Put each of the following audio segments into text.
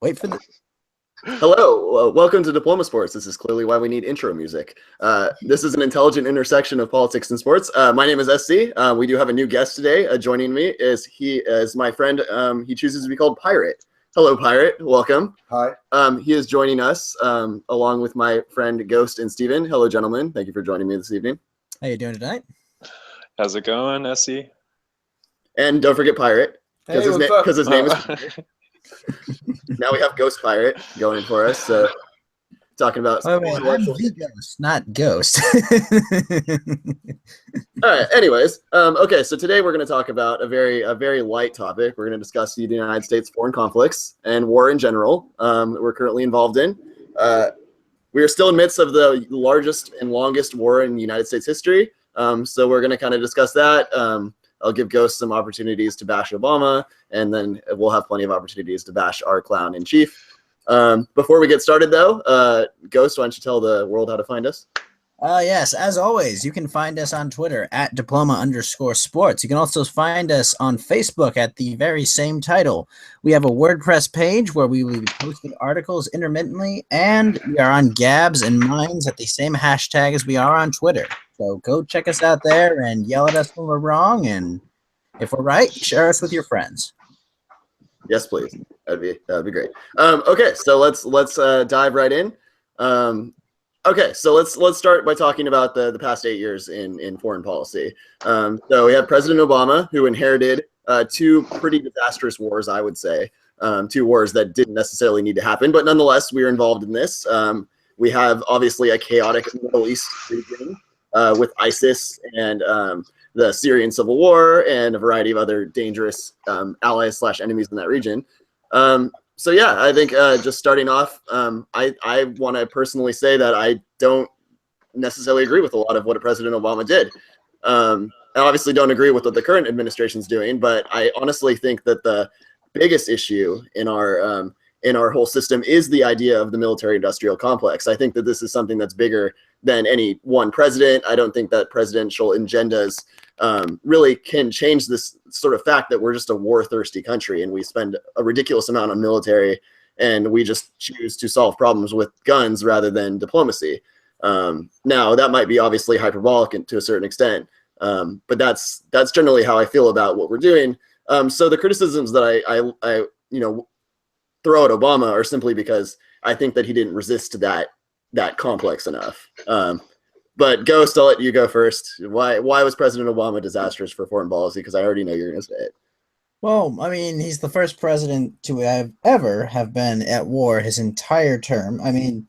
Wait for the. Hello, welcome to Diploma Sports. This is clearly why we need intro music. This is an intelligent intersection of politics and sports. My name is SC. We do have a new guest today. Joining me is my friend. He chooses to be called Pirate. Hello, Pirate. Welcome. Hi. He is joining us along with my friend Ghost and Steven. Hello, gentlemen. Thank you for joining me this evening. How you doing tonight? How's it going, SC? And don't forget Pirate, because his name is. Now we have Ghost Pirate going for us. So talking about. I'm the Ghost, not Ghost. All right. Anyways, okay. So today we're going to talk about a very light topic. We're going to discuss the United States foreign conflicts and war in general. We're currently involved in. We are still in midst of the largest and longest war in United States history. So we're going to kind of discuss that. I'll give Ghost some opportunities to bash Obama, and then we'll have plenty of opportunities to bash our clown in chief. Before we get started, though, Ghost, why don't you tell the world how to find us? Yes, as always, you can find us on Twitter at Diploma_sports. You can also find us on Facebook at the very same title. We have a WordPress page where we will be posting articles intermittently, and we are on Gabs and Minds at the same hashtag as we are on Twitter. So go check us out there and yell at us when we're wrong, and if we're right, share us with your friends. Yes, please. That'd be great. Okay, so let's dive right in. Okay, so let's start by talking about the past 8 years in foreign policy. So we have President Obama, who inherited two pretty disastrous wars, I would say. Two wars that didn't necessarily need to happen, but nonetheless, we are involved in this. We have obviously a chaotic Middle East region with ISIS and the Syrian civil war and a variety of other dangerous allies/enemies in that region. So yeah, I think just starting off, I want to personally say that I don't necessarily agree with a lot of what President Obama did. I obviously don't agree with what the current administration is doing, but I honestly think that the biggest issue in our whole system is the idea of the military-industrial complex. I think that this is something that's bigger than any one president. I don't think that presidential agendas really can change this sort of fact that we're just a war-thirsty country and we spend a ridiculous amount on military and we just choose to solve problems with guns rather than diplomacy. Now, that might be obviously hyperbolic to a certain extent, but that's generally how I feel about what we're doing. So the criticisms that I throw at Obama are simply because I think that he didn't resist that complex enough. But Ghost, I'll let you go first. Why was President Obama disastrous for foreign policy? Because I already know you're going to say it. Well, I mean, he's the first president to ever have been at war his entire term. I mean,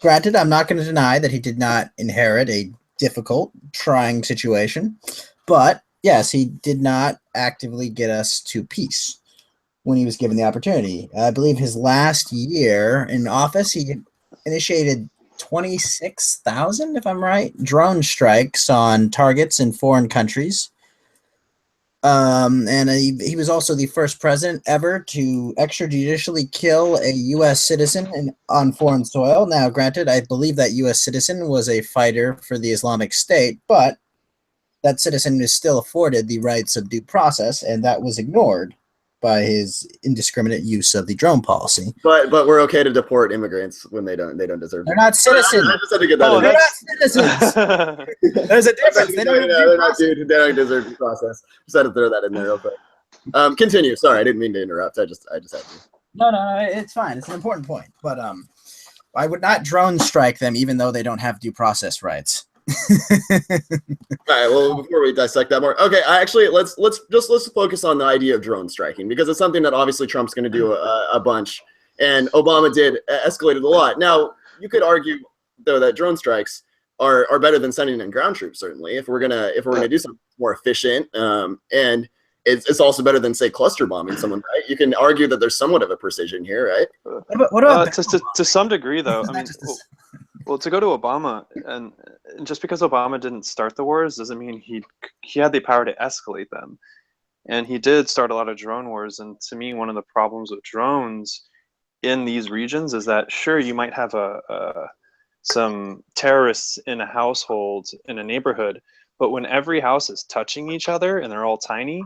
granted, I'm not going to deny that he did not inherit a difficult, trying situation. But yes, he did not actively get us to peace when he was given the opportunity. I believe his last year in office, he initiated 26,000, if I'm right, drone strikes on targets in foreign countries. And he was also the first president ever to extrajudicially kill a U.S. citizen on foreign soil. Now, granted, I believe that U.S. citizen was a fighter for the Islamic State, but that citizen is still afforded the rights of due process, and that was ignored by his indiscriminate use of the drone policy. But we're okay to deport immigrants when they don't deserve. They're not citizens. I just had to get that in. They're not citizens. There's a difference. They don't deserve due process. Just had to throw that in there real quick. Continue. Sorry, I didn't mean to interrupt. I just had to. No, it's fine. It's an important point. But I would not drone strike them, even though they don't have due process rights. All right. Well, before we dissect that more, okay. Let's focus on the idea of drone striking, because it's something that obviously Trump's going to do a bunch, and Obama did escalated a lot. Now, you could argue though that drone strikes are better than sending in ground troops. Certainly, if we're gonna do something more efficient, and it's also better than, say, cluster bombing someone. Right? You can argue that there's somewhat of a precision here, right? What about to some degree, though? I mean. Well, to go to Obama, and just because Obama didn't start the wars doesn't mean he had the power to escalate them. And he did start a lot of drone wars. And to me, one of the problems with drones in these regions is that, sure, you might have some terrorists in a household, in a neighborhood, but when every house is touching each other and they're all tiny,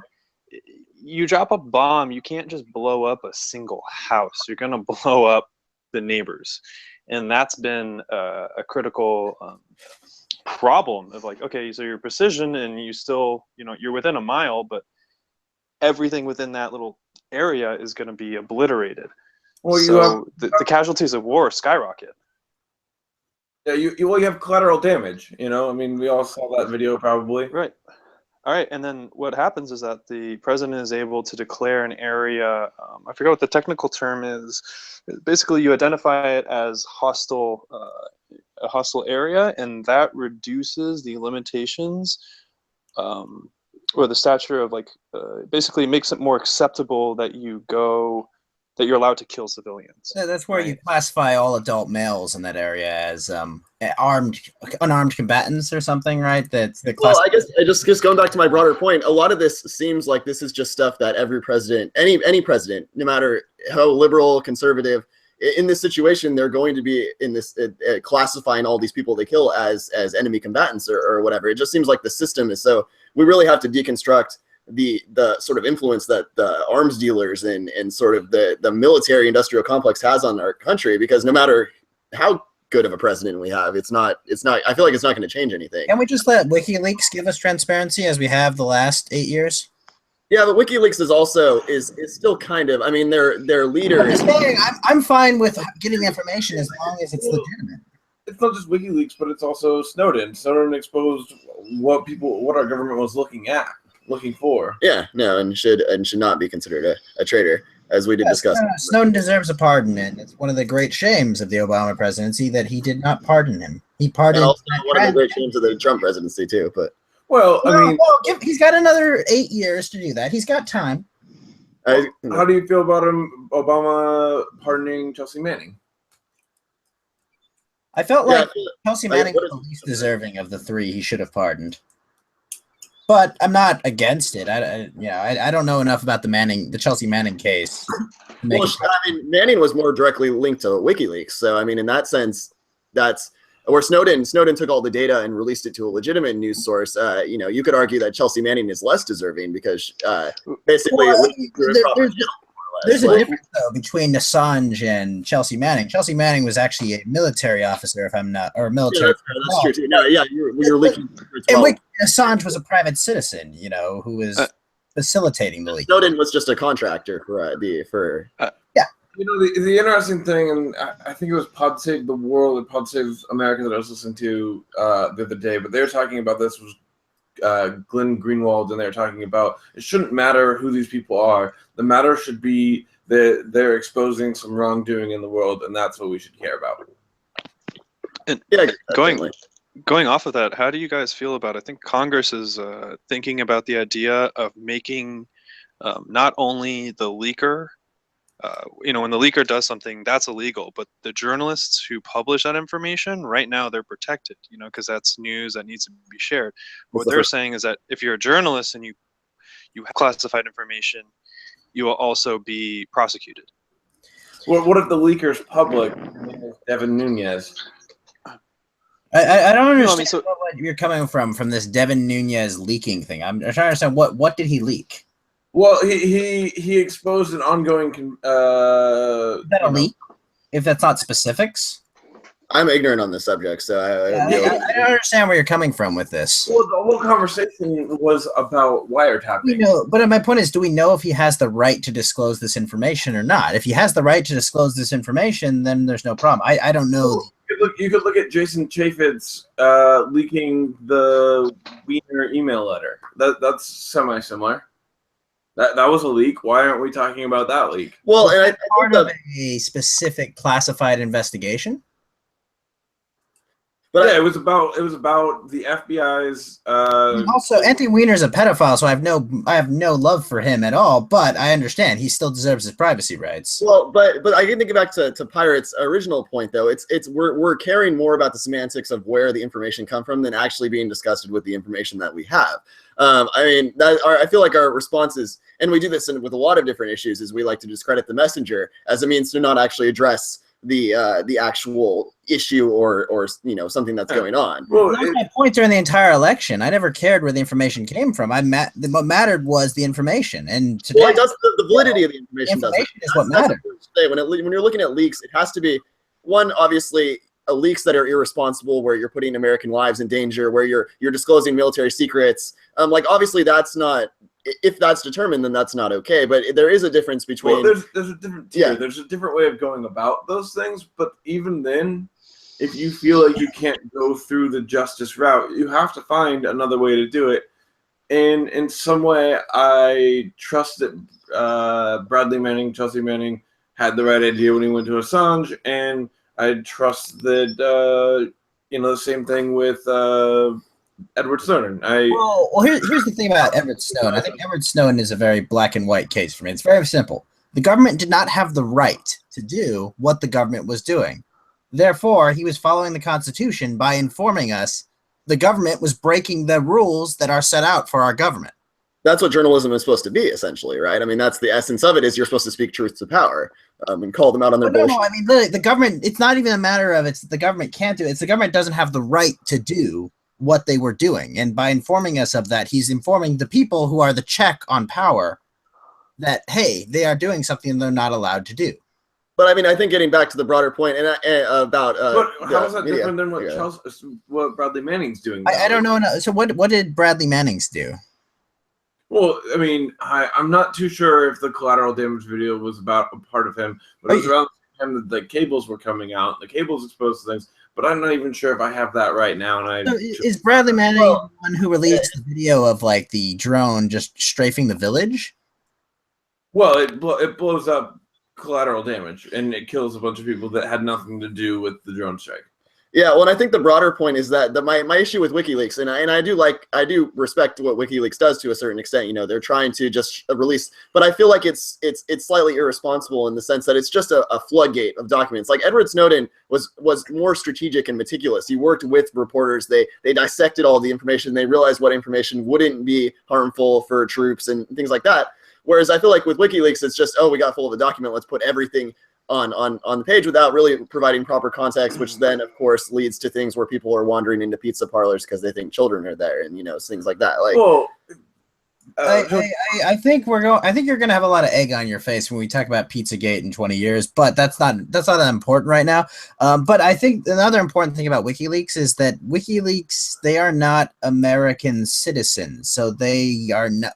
you drop a bomb, you can't just blow up a single house. You're going to blow up the neighbors. And that's been a critical problem of like, okay, so you're precision and you still, you're within a mile, but everything within that little area is going to be obliterated. Well, so the casualties of war skyrocket. Yeah, you have collateral damage. I mean, we all saw that video probably. Right. All right, and then what happens is that the president is able to declare an area. I forget what the technical term is. Basically, you identify it as hostile, a hostile area, and that reduces the limitations or the stature of basically makes it more acceptable that you're allowed to kill civilians. Yeah, that's where you classify all adult males in that area as unarmed combatants or something, right? Well, I guess just going back to my broader point, a lot of this seems like this is just stuff that every president, any president, no matter how liberal, conservative, in this situation, they're going to be in this classifying all these people they kill as enemy combatants or whatever. It just seems like the system is so. We really have to deconstruct the sort of influence that the arms dealers and sort of the military industrial complex has on our country, because no matter how good of a president we have, it's not I feel like it's not going to change anything. Can we just let WikiLeaks give us transparency as we have the last 8 years? Yeah, but WikiLeaks is still kind of, I mean, their leader is. I'm fine with getting information as long as it's legitimate. It's not just WikiLeaks, but it's also Snowden. Snowden exposed what our government was looking for. Yeah, no, and should not be considered a traitor, as we did discuss. Snowden deserves a pardon, and it's one of the great shames of the Obama presidency that he did not pardon him. He pardoned. And also one of the great shames of the Trump presidency too. But he's got another 8 years to do that. He's got time. How do you feel about Obama pardoning Chelsea Manning? I felt like Chelsea Manning was the least deserving of the three he should have pardoned. But I'm not against it. I don't know enough about the Chelsea Manning case. Well, I mean, Manning was more directly linked to WikiLeaks, so I mean, in that sense, that's where Snowden took all the data and released it to a legitimate news source. You could argue that Chelsea Manning is less deserving because basically, there's a difference though between Assange and Chelsea Manning. Chelsea Manning was actually a military officer, if I'm not, or military. Yeah, that's true too. No, yeah, you're leaking. And Assange was a private citizen, who was facilitating the leak. Snowden was just a contractor for. The interesting thing, and I think it was Pod Save the World and Pod Save America that I was listening to the other day, but they were talking about this was Glenn Greenwald, and they were talking about it shouldn't matter who these people are. The matter should be that they're exposing some wrongdoing in the world, and that's what we should care about. And going off of that, how do you guys feel about it? I think Congress is thinking about the idea of making not only the leaker, when the leaker does something that's illegal, but the journalists who publish that information right now, they're protected, because that's news that needs to be shared. What they're saying is that if you're a journalist and you have classified information, you will also be prosecuted. Well, what if the leaker's public? Devin Nunes. I don't understand what you're coming from this Devin Nunes leaking thing. I'm trying to understand what did he leak? Well, he exposed an ongoing. Is that a leak? If that's not specifics, I'm ignorant on this subject, so I don't understand where you're coming from with this. Well, the whole conversation was about wiretapping. But my point is, do we know if he has the right to disclose this information or not? If he has the right to disclose this information, then there's no problem. I don't know. You could look at Jason Chaffetz leaking the Wiener email letter. That's semi-similar. That was a leak. Why aren't we talking about that leak? Well, and part of a specific classified investigation. But yeah, it was about the FBI's. Also, Anthony Weiner's a pedophile, so I have no love for him at all. But I understand he still deserves his privacy rights. Well, but I can think back to Pirate's original point though. We're caring more about the semantics of where the information come from than actually being disgusted with the information that we have. I feel like our response is, and we do this with a lot of different issues, is we like to discredit the messenger as a means to not actually address the actual issue or something that's going on. Well, That was my point during the entire election. I never cared where the information came from. What mattered was the information. And today, Well, it does the validity of the information. is what matters. When you're looking at leaks, it has to be one, obviously, leaks that are irresponsible, where you're putting American lives in danger, where you're disclosing military secrets. Obviously that's not, if that's determined, then that's not okay. But there is a difference between. Well, there's a different tier. There's a different way of going about those things. But even then, if you feel like you can't go through the justice route, you have to find another way to do it. And in some way, I trust that Bradley Manning, Chelsea Manning, had the right idea when he went to Assange, and I trust that the same thing with Edward Snowden. Well, here's the thing about Edward Snowden. I think Edward Snowden is a very black and white case for me. It's very simple. The government did not have the right to do what the government was doing. Therefore, he was following the Constitution by informing us the government was breaking the rules that are set out for our government. That's what journalism is supposed to be, essentially, right? I mean, that's the essence of it, is you're supposed to speak truth to power and call them out on their bullshit. No, I mean, literally, the government, it's not even a matter of the government can't do it. It's the government doesn't have the right to do what they were doing. And by informing us of that, he's informing the people who are the check on power that, hey, they are doing something they're not allowed to do. But I mean, I think getting back to the broader point about but how is that different than what Bradley Manning's doing? I don't know. So what did Bradley Manning's do? Well, I mean, I'm not too sure if the collateral damage video was about a part of him, but it was around the time that the cables were coming out. The cables exposed to things, but I'm not even sure if I have that right now. And is Bradley Manning the one who released the video of like the drone just strafing the village? Well, it blows up collateral damage, and it kills a bunch of people that had nothing to do with the drone strike. Yeah, well, and I think the broader point is that my issue with WikiLeaks, and I do respect what WikiLeaks does to a certain extent. They're trying to just release, but I feel like it's slightly irresponsible in the sense that it's just a floodgate of documents. Like Edward Snowden was more strategic and meticulous. He worked with reporters. They dissected all the information. They realized what information wouldn't be harmful for troops and things like that. Whereas I feel like with WikiLeaks, it's just, we got full of a document, let's put everything on the page without really providing proper context, which then, of course, leads to things where people are wandering into pizza parlors because they think children are there, and things like that. Like, well, I think you're gonna have a lot of egg on your face when we talk about Pizzagate in 20 years, but that's not that important right now. But I think another important thing about WikiLeaks is that WikiLeaks, they are not American citizens, so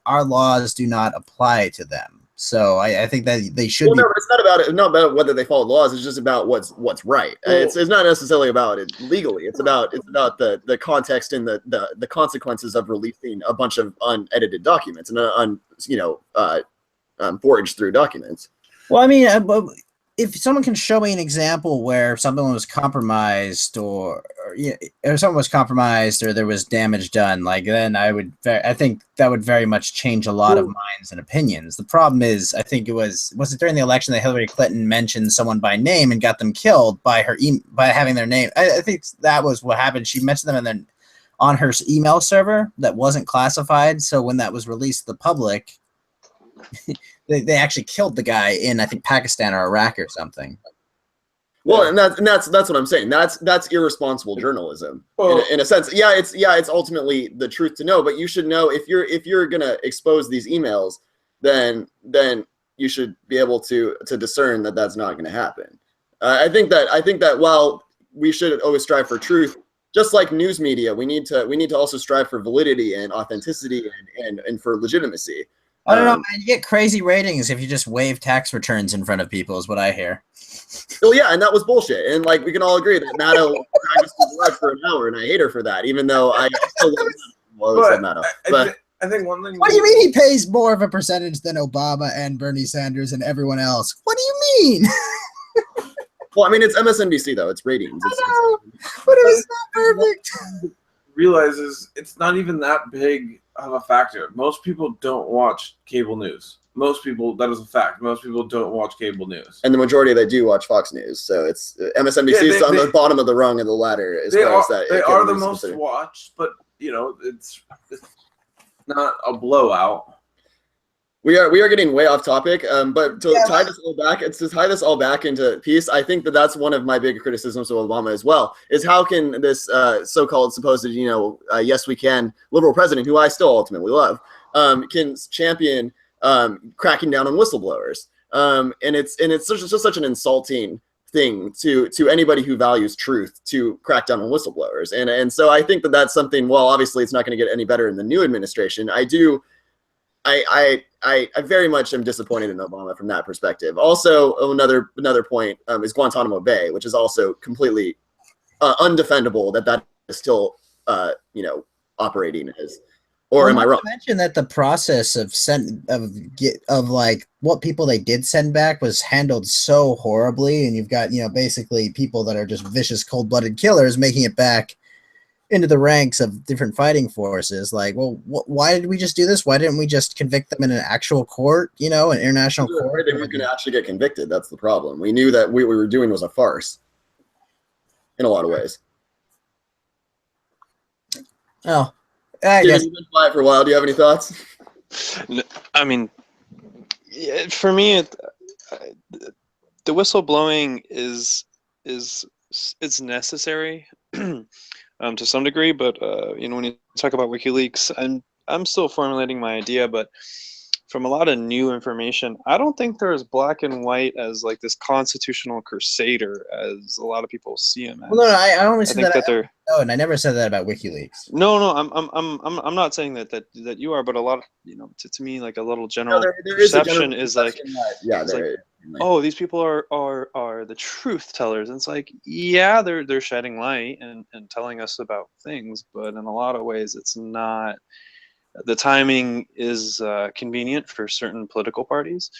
our laws do not apply to them. So I think that they should. Well, no, but it's not about whether they follow laws. It's just about what's right. Well, it's not necessarily about it legally. It's about the context and the consequences of releasing a bunch of unedited documents and forged through documents. Well, I mean, if someone can show me an example where someone was compromised or someone was compromised or there was damage done, like then I think that would very much change a lot of minds and opinions. The problem is, I think was it during the election that Hillary Clinton mentioned someone by name and got them killed by by having their name. I think that was what happened. She mentioned them and then on her email server that wasn't classified. So when that was released to the public, they actually killed the guy in, I think, Pakistan or Iraq or something. Well, and that's what I'm saying. That's irresponsible journalism in a sense. Yeah, it's ultimately the truth to know, but you should know if you're gonna expose these emails, then you should be able to discern that that's not going to happen. I think that while we should always strive for truth, just like news media, we need to also strive for validity and authenticity and for legitimacy. I don't know, man. You get crazy ratings if you just wave tax returns in front of people, is what I hear. Well, yeah, and that was bullshit. And like we can all agree that Maddow practiced live for an hour, and I hate her for that, even though I still love Maddow. But I think one thing. What do you mean he pays more of a percentage than Obama and Bernie Sanders and everyone else? What do you mean? Well, I mean, it's MSNBC though. It's ratings. But it was not perfect. Realizes it's not even that big of a factor. Most people don't watch cable news. Most people, that is a fact. Most people don't watch cable news. And the majority that do watch Fox News. So it's MSNBC is on the bottom of the rung of the ladder as far as that. They are the most watched, but it's not a blowout. We are getting way off topic, but to Yeah, tie this all back, it's to tie this all back into peace. I think that that's one of my big criticisms of Obama as well. Is how can this so-called supposed yes we can liberal president, who I still ultimately love, can champion cracking down on whistleblowers, and it's just such an insulting thing to anybody who values truth to crack down on whistleblowers, and so I think that that's something. Well, obviously, it's not going to get any better in the new administration. I very much am disappointed in Obama from that perspective. Also, another point is Guantanamo Bay, which is also completely undefendable that is still operating as. Or am I wrong? I mentioned that the process of like what people they did send back was handled so horribly, and you've got basically people that are just vicious, cold-blooded killers making it back into the ranks of different fighting forces. Like, well, why did we just do this? Why didn't we just convict them in an actual court, an international court? They were going to actually get convicted. That's the problem. We knew that what we were doing was a farce in a lot of ways. Oh, I guess. You've been quiet for a while. Do you have any thoughts? I mean, for me, the whistleblowing is it's necessary to some degree, but when you talk about WikiLeaks, I'm still formulating my idea, but from a lot of new information, I don't think they're as black and white as like this constitutional crusader as a lot of people see him as. Well, no, I only said think that they're. No, and I never said that about WikiLeaks. No, I'm not saying that you are, but a lot of to me, like a little general there perception is like, like, oh, these people are the truth tellers. And it's like, yeah, they're shedding light and telling us about things, but in a lot of ways, it's not. The timing is convenient for certain political parties.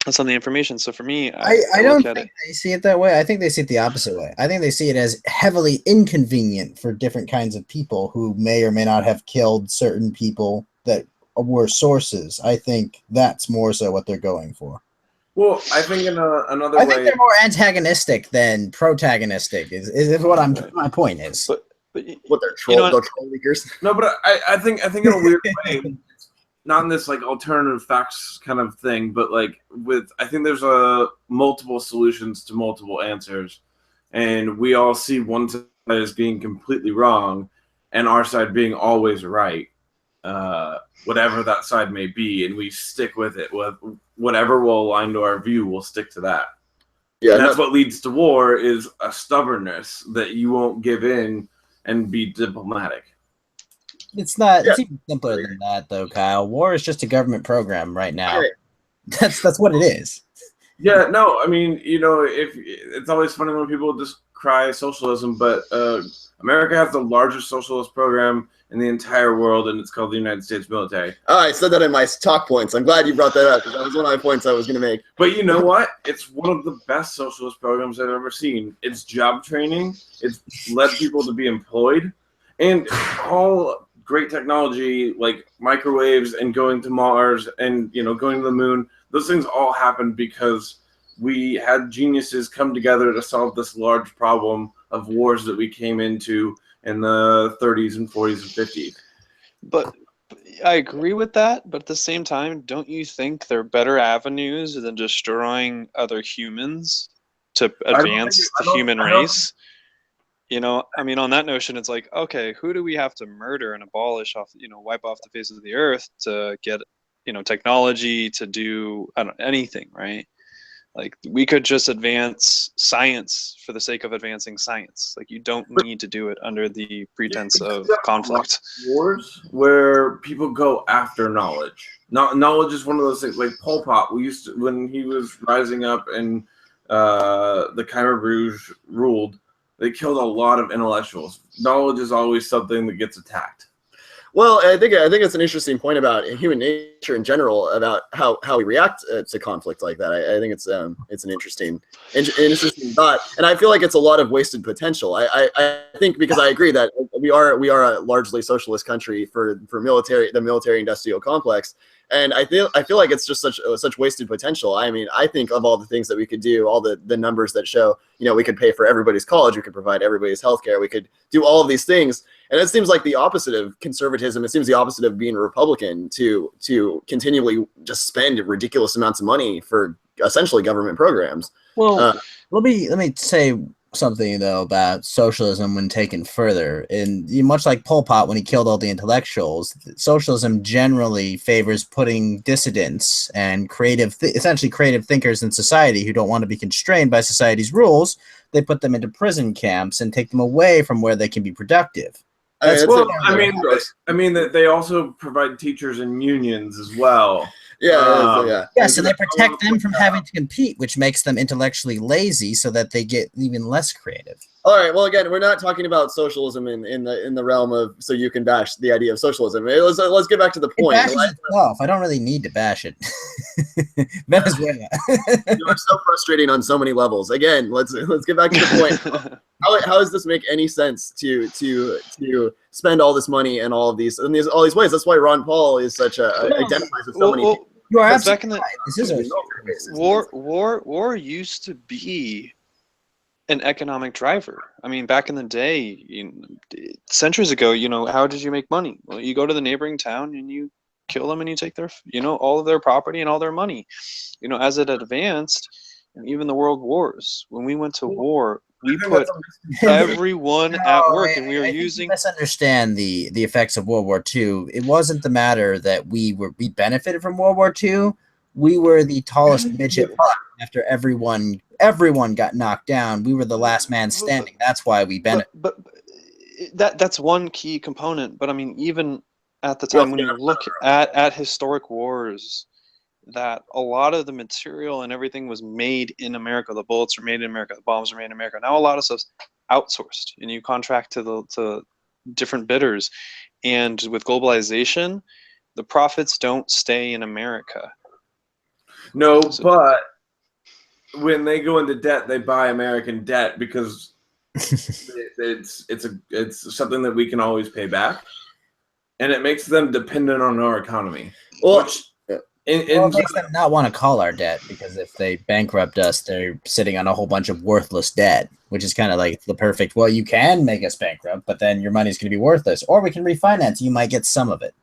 That's on the information. So for me, I don't think they see it that way. I think they see it the opposite way. I think they see it as heavily inconvenient for different kinds of people who may or may not have killed certain people that were sources. I think that's more so what they're going for. Well, I think in another way, I think they're more antagonistic than protagonistic. Is what my point is. But what they're troll leakers. No, but I think in a weird way, not in this like alternative facts kind of thing, but like I think there's multiple solutions to multiple answers, and we all see one side as being completely wrong, and our side being always right, whatever that side may be, and we stick with it. With whatever will align to our view, we'll stick to that. Yeah, and that's what leads to war, is a stubbornness that you won't give in and be diplomatic. It's not. Yeah. It's even simpler than that, though, Kyle. War is just a government program right now. Right. That's what it is. Yeah, no, I mean, if it's always funny when people just cry socialism, but America has the largest socialist program in the entire world, and it's called the United States military. Oh, I said that in my talk points. I'm glad you brought that up, because that was one of my points I was going to make. But you know what? It's one of the best socialist programs I've ever seen. It's job training. It's led people to be employed. And all great technology like microwaves and going to Mars and, going to the moon, those things all happened because we had geniuses come together to solve this large problem of wars that we came into in the 30s and 40s and 50s. But I agree with that, but at the same time, don't you think there are better avenues than destroying other humans to advance the human race? I mean, on that notion, it's like, okay, who do we have to murder and abolish off, wipe off the face of the earth to get, technology to do anything, right? Like, we could just advance science for the sake of advancing science. Like, you don't need to do it under the pretense of conflict. Wars where people go after knowledge. Knowledge is one of those things. Like Pol Pot, when he was rising up and the Khmer Rouge ruled, they killed a lot of intellectuals. Knowledge is always something that gets attacked. Well, I think it's an interesting point about human nature in general, about how we react to conflict like that. I think it's an interesting thought, and I feel like it's a lot of wasted potential. I think, because I agree that we are a largely socialist country for the military industrial complex, And I feel like it's just such wasted potential. I mean, I think of all the things that we could do, all the numbers that show, we could pay for everybody's college, we could provide everybody's healthcare, we could do all of these things. And it seems like the opposite of conservatism. It seems the opposite of being a Republican to continually just spend ridiculous amounts of money for essentially government programs. Well, let me say something though about socialism when taken further. And much like Pol Pot when he killed all the intellectuals, socialism generally favors putting dissidents and essentially creative thinkers in society who don't want to be constrained by society's rules. They put them into prison camps and take them away from where they can be productive. I mean that they also provide teachers and unions as well. Yeah. So they protect them from having to compete, which makes them intellectually lazy, so that they get even less creative. All right. Well, again, we're not talking about socialism in the realm of so you can bash the idea of socialism. Let's get back to the point. It bashes itself. I don't really need to bash it. Venezuela. You are so frustrating on so many levels. Again, let's get back to the point. How does this make any sense to spend all this money and all these ways? That's why Ron Paul is such identifies with so many. You are back in war used to be an economic driver. I mean, back in the day, centuries ago, how did you make money? Well, you go to the neighboring town and you kill them and you take their, all of their property and all their money. As it advanced, even the world wars, when we went to war, we put everyone at work, and we were using. You misunderstand the effects of World War II. It wasn't the matter that we benefited from World War II. We were the tallest midget after everyone got knocked down. We were the last man standing. That's why we benefited. But that's one key component. But I mean, even at the time when you look at historic wars, that a lot of the material and everything was made in America. The bullets were made in America. The bombs were made in America. Now a lot of stuff's outsourced, and you contract to different bidders. And with globalization, the profits don't stay in America. No, but when they go into debt, they buy American debt because it's something that we can always pay back, and it makes them dependent on our economy. Well, it makes them not want to call our debt, because if they bankrupt us, they're sitting on a whole bunch of worthless debt, which is kind of like the perfect, well, you can make us bankrupt, but then your money's going to be worthless, or we can refinance. You might get some of it.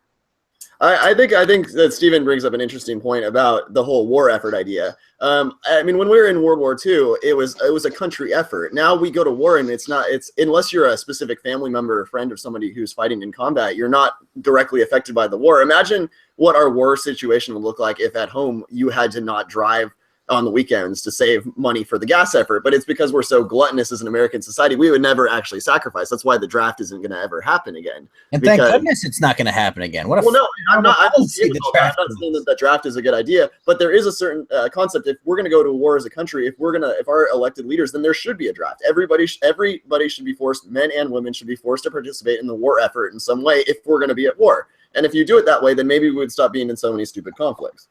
I think that Stephen brings up an interesting point about the whole war effort idea. I mean, when we were in World War II, it was a country effort. Now we go to war, and it's unless you're a specific family member or friend of somebody who's fighting in combat, you're not directly affected by the war. Imagine what our war situation would look like if at home you had to not drive on the weekends to save money for the gas effort. But it's because we're so gluttonous as an American society, we would never actually sacrifice. That's why the draft isn't going to ever happen again. And thank goodness it's not going to happen again. I'm not saying that the draft is a good idea, but there is a certain concept. If we're going to go to war as a country, if our elected leaders, then there should be a draft. Everybody should be forced, men and women should be forced to participate in the war effort in some way if we're going to be at war. And if you do it that way, then maybe we would stop being in so many stupid conflicts.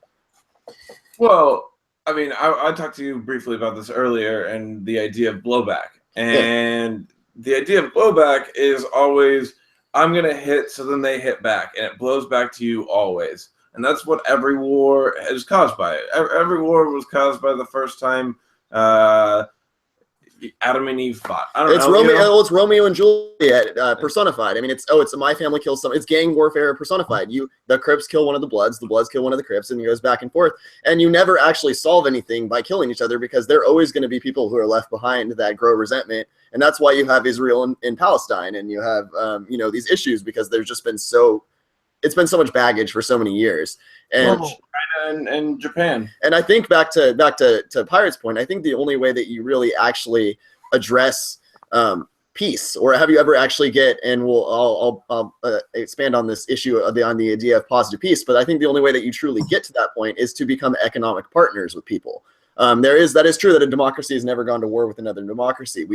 Well, I mean, I talked to you briefly about this earlier, and the idea of blowback. And the idea of blowback is always, I'm going to hit, so then they hit back, and it blows back to you always. And that's what every war is caused by. Every war was caused by the first time Adam and Eve fought. It's Romeo and Juliet personified. I mean, it's my family kills some. It's gang warfare personified. The Crips kill one of the Bloods kill one of the Crips, and it goes back and forth. And you never actually solve anything by killing each other, because there are always going to be people who are left behind that grow resentment. And that's why you have Israel and Palestine, and you have these issues, because there's just been it's been so much baggage for so many years. And China and Japan. And I think back to Pirate's point, I think the only way that you really actually address peace, or have you ever actually I'll expand on this issue on the idea of positive peace, but I think the only way that you truly get to that point is to become economic partners with people. That is true that a democracy has never gone to war with another democracy.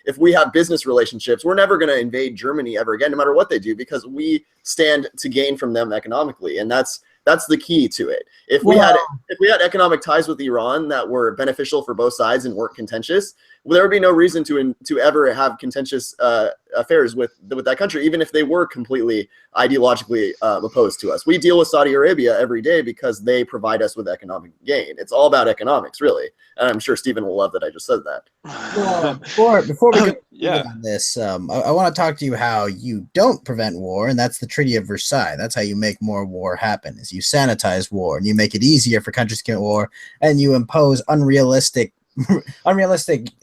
If we have business relationships, we're never going to invade Germany ever again, no matter what they do, because we stand to gain from them economically. And that's the key to it. If we had economic ties with Iran that were beneficial for both sides and weren't contentious, there would be no reason to ever have contentious affairs with that country, even if they were completely ideologically opposed to us. We deal with Saudi Arabia every day because they provide us with economic gain. It's all about economics, really. And I'm sure Stephen will love that I just said that. Well, before we go Yeah. on this, I want to talk to you how you don't prevent war, and that's the Treaty of Versailles. That's how you make more war happen, is you sanitize war, and you make it easier for countries to get war, and you impose unrealistic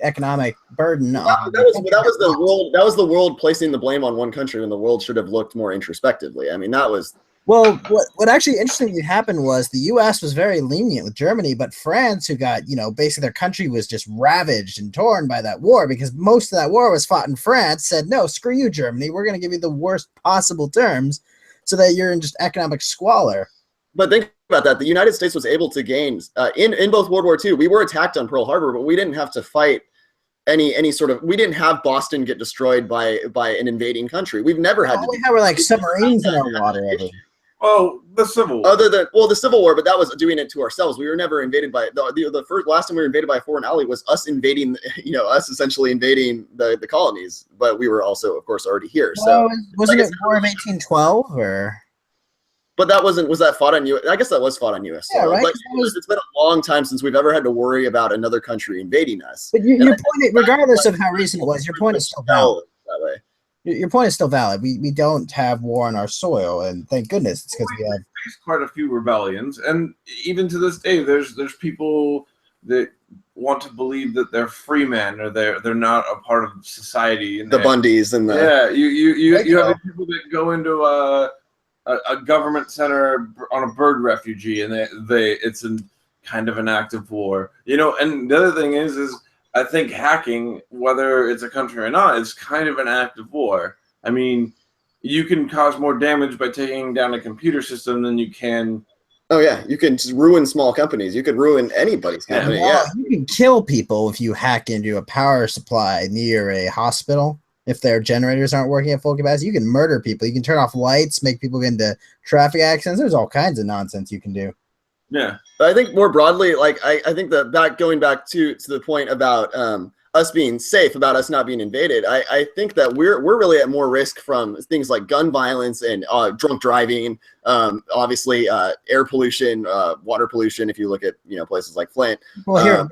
economic burden on That was the world placing the blame on one country when the world should have looked more introspectively. I mean, that was. Well, what actually interestingly happened was the U.S. was very lenient with Germany, but France, who got, basically their country was just ravaged and torn by that war because most of that war was fought in France, said, no, screw you, Germany. We're going to give you the worst possible terms so that you're in just economic squalor. But think about that. The United States was able to gain in both World War II. We were attacked on Pearl Harbor, but we didn't have to fight any sort of. We didn't have Boston get destroyed by an invading country. We've never had. We had like submarines in our water. Oh, the Civil War. The Civil War, but that was doing it to ourselves. We were never invaded by the last time we were invaded by a foreign ally was us invading, us essentially invading the colonies. But we were also, of course, already here. So wasn't it War of 1812 or? But that was that fought on U.S. I guess that was fought on U.S. Yeah, right. But it's been a long time since we've ever had to worry about another country invading us. But your point, regardless of how recent it was, your point is still valid. That way. Your point is still valid. We don't have war on our soil, and thank goodness it's because we have quite a few rebellions, and even to this day, there's people that want to believe that they're free men or they're not a part of society. The Bundys and you have people that go into a government center on a bird refugee, and it's kind of an act of war, And the other thing is I think hacking, whether it's a country or not, is kind of an act of war. I mean, you can cause more damage by taking down a computer system than you can. Oh yeah, you can just ruin small companies. You could ruin anybody's company. Well, you can kill people if you hack into a power supply near a hospital. If their generators aren't working at full capacity, you can murder people. You can turn off lights, make people get into traffic accidents. There's all kinds of nonsense you can do. Yeah, but I think more broadly, like I think that going back to the point about us being safe, about us not being invaded, I think that we're really at more risk from things like gun violence and drunk driving, obviously air pollution, water pollution. If you look at places like Flint, well, here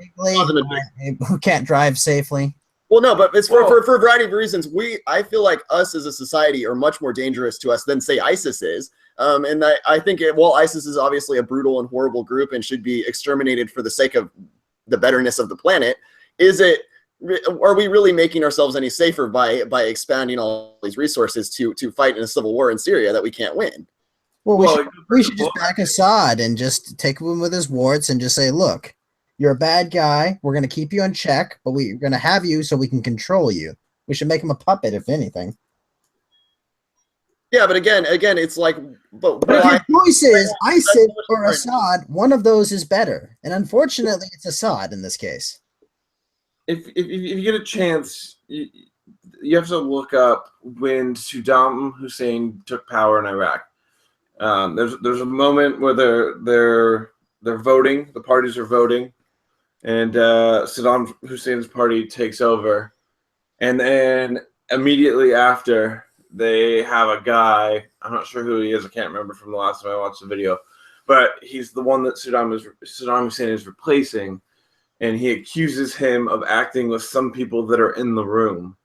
who can't drive safely. Well, no, but it's for a variety of reasons. I feel like us as a society are much more dangerous to us than, say, ISIS is. And I think while ISIS is obviously a brutal and horrible group and should be exterminated for the sake of the betterness of the planet, are we really making ourselves any safer by expanding all these resources to fight in a civil war in Syria that we can't win? Well, we should just back Assad and just take him with his warts and just say, look, you're a bad guy. We're going to keep you in check, but we're going to have you so we can control you. We should make him a puppet, if anything. Yeah, but again, it's like, but if your choice is ISIS or Assad, one of those is better. And unfortunately, it's Assad in this case. If you get a chance, you have to look up when Saddam Hussein took power in Iraq. There's a moment where they're voting. The parties are voting. And Saddam Hussein's party takes over. And then immediately after, they have a guy, I'm not sure who he is, I can't remember from the last time I watched the video, but he's the one that Saddam Hussein is replacing, and he accuses him of acting with some people that are in the room.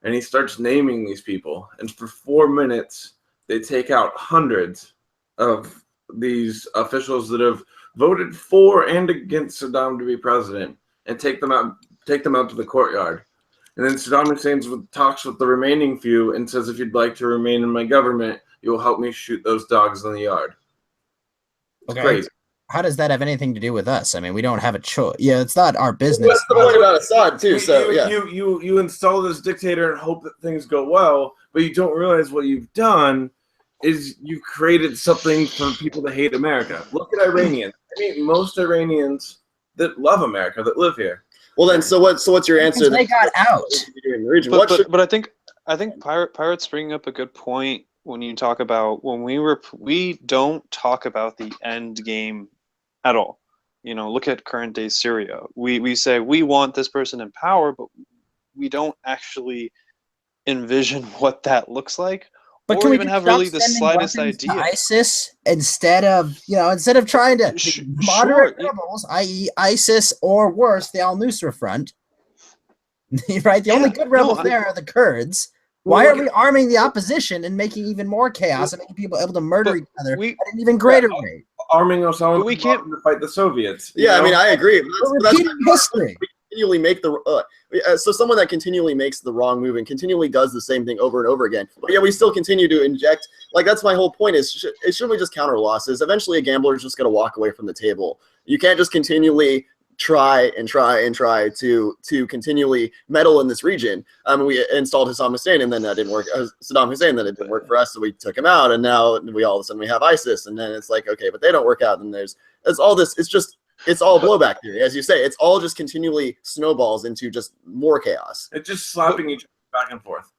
And he starts naming these people. And for 4 minutes, they take out hundreds of these officials that have voted for and against Saddam to be president, and take them out to the courtyard. And then Saddam Hussein talks with the remaining few and says, if you'd like to remain in my government, you will help me shoot those dogs in the yard. It's crazy. How does that have anything to do with us? I mean, we don't have a choice. Yeah, it's not our business. That's the point about Assad too. You install this dictator and hope that things go well, but you don't realize what you've done is you've created something for people to hate America. Look at Iranians. I mean, most Iranians that love America, that live here. Well, then, so what's your answer? They got out. But I think Pirate's bringing up a good point when you talk about we don't talk about the end game at all. look at current day Syria. We say we want this person in power, but we don't actually envision what that looks like, But or can we even just have stop really the sending slightest weapons to idea. ISIS instead of trying to moderate rebels, i.e., ISIS or worse, the Al Nusra Front? Right, the only good rebels there are the Kurds. Why are we arming the opposition and making even more chaos and making people able to murder each other at an even greater rate? Arming Osama But we can't to fight the Soviets. Yeah, I mean, I agree. We're repeating history. Continually make so someone that continually makes the wrong move and continually does the same thing over and over again. But yeah, we still continue to inject. Like, that's my whole point. Is shouldn't we just counter losses? Eventually, a gambler is just going to walk away from the table. You can't just continually try to continually meddle in this region. We installed Saddam Hussein, and then that didn't work. Saddam Hussein, then it didn't work for us, so we took him out, and now we all of a sudden we have ISIS, and then it's like, okay, but they don't work out. And it's all this. It's all blowback theory, as you say. It's all just continually snowballs into just more chaos. It's just slapping each other back and forth.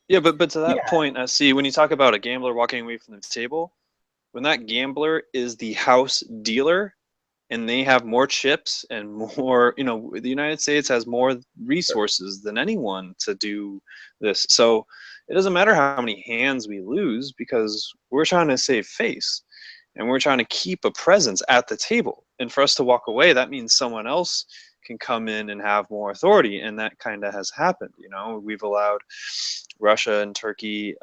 Yeah, but to that point, see, when you talk about a gambler walking away from the table, when that gambler is the house dealer, and they have more chips and more, the United States has more resources than anyone to do this. So it doesn't matter how many hands we lose, because we're trying to save face and we're trying to keep a presence at the table. And for us to walk away, that means someone else can come in and have more authority. And that kind of has happened. We've allowed Russia and Turkey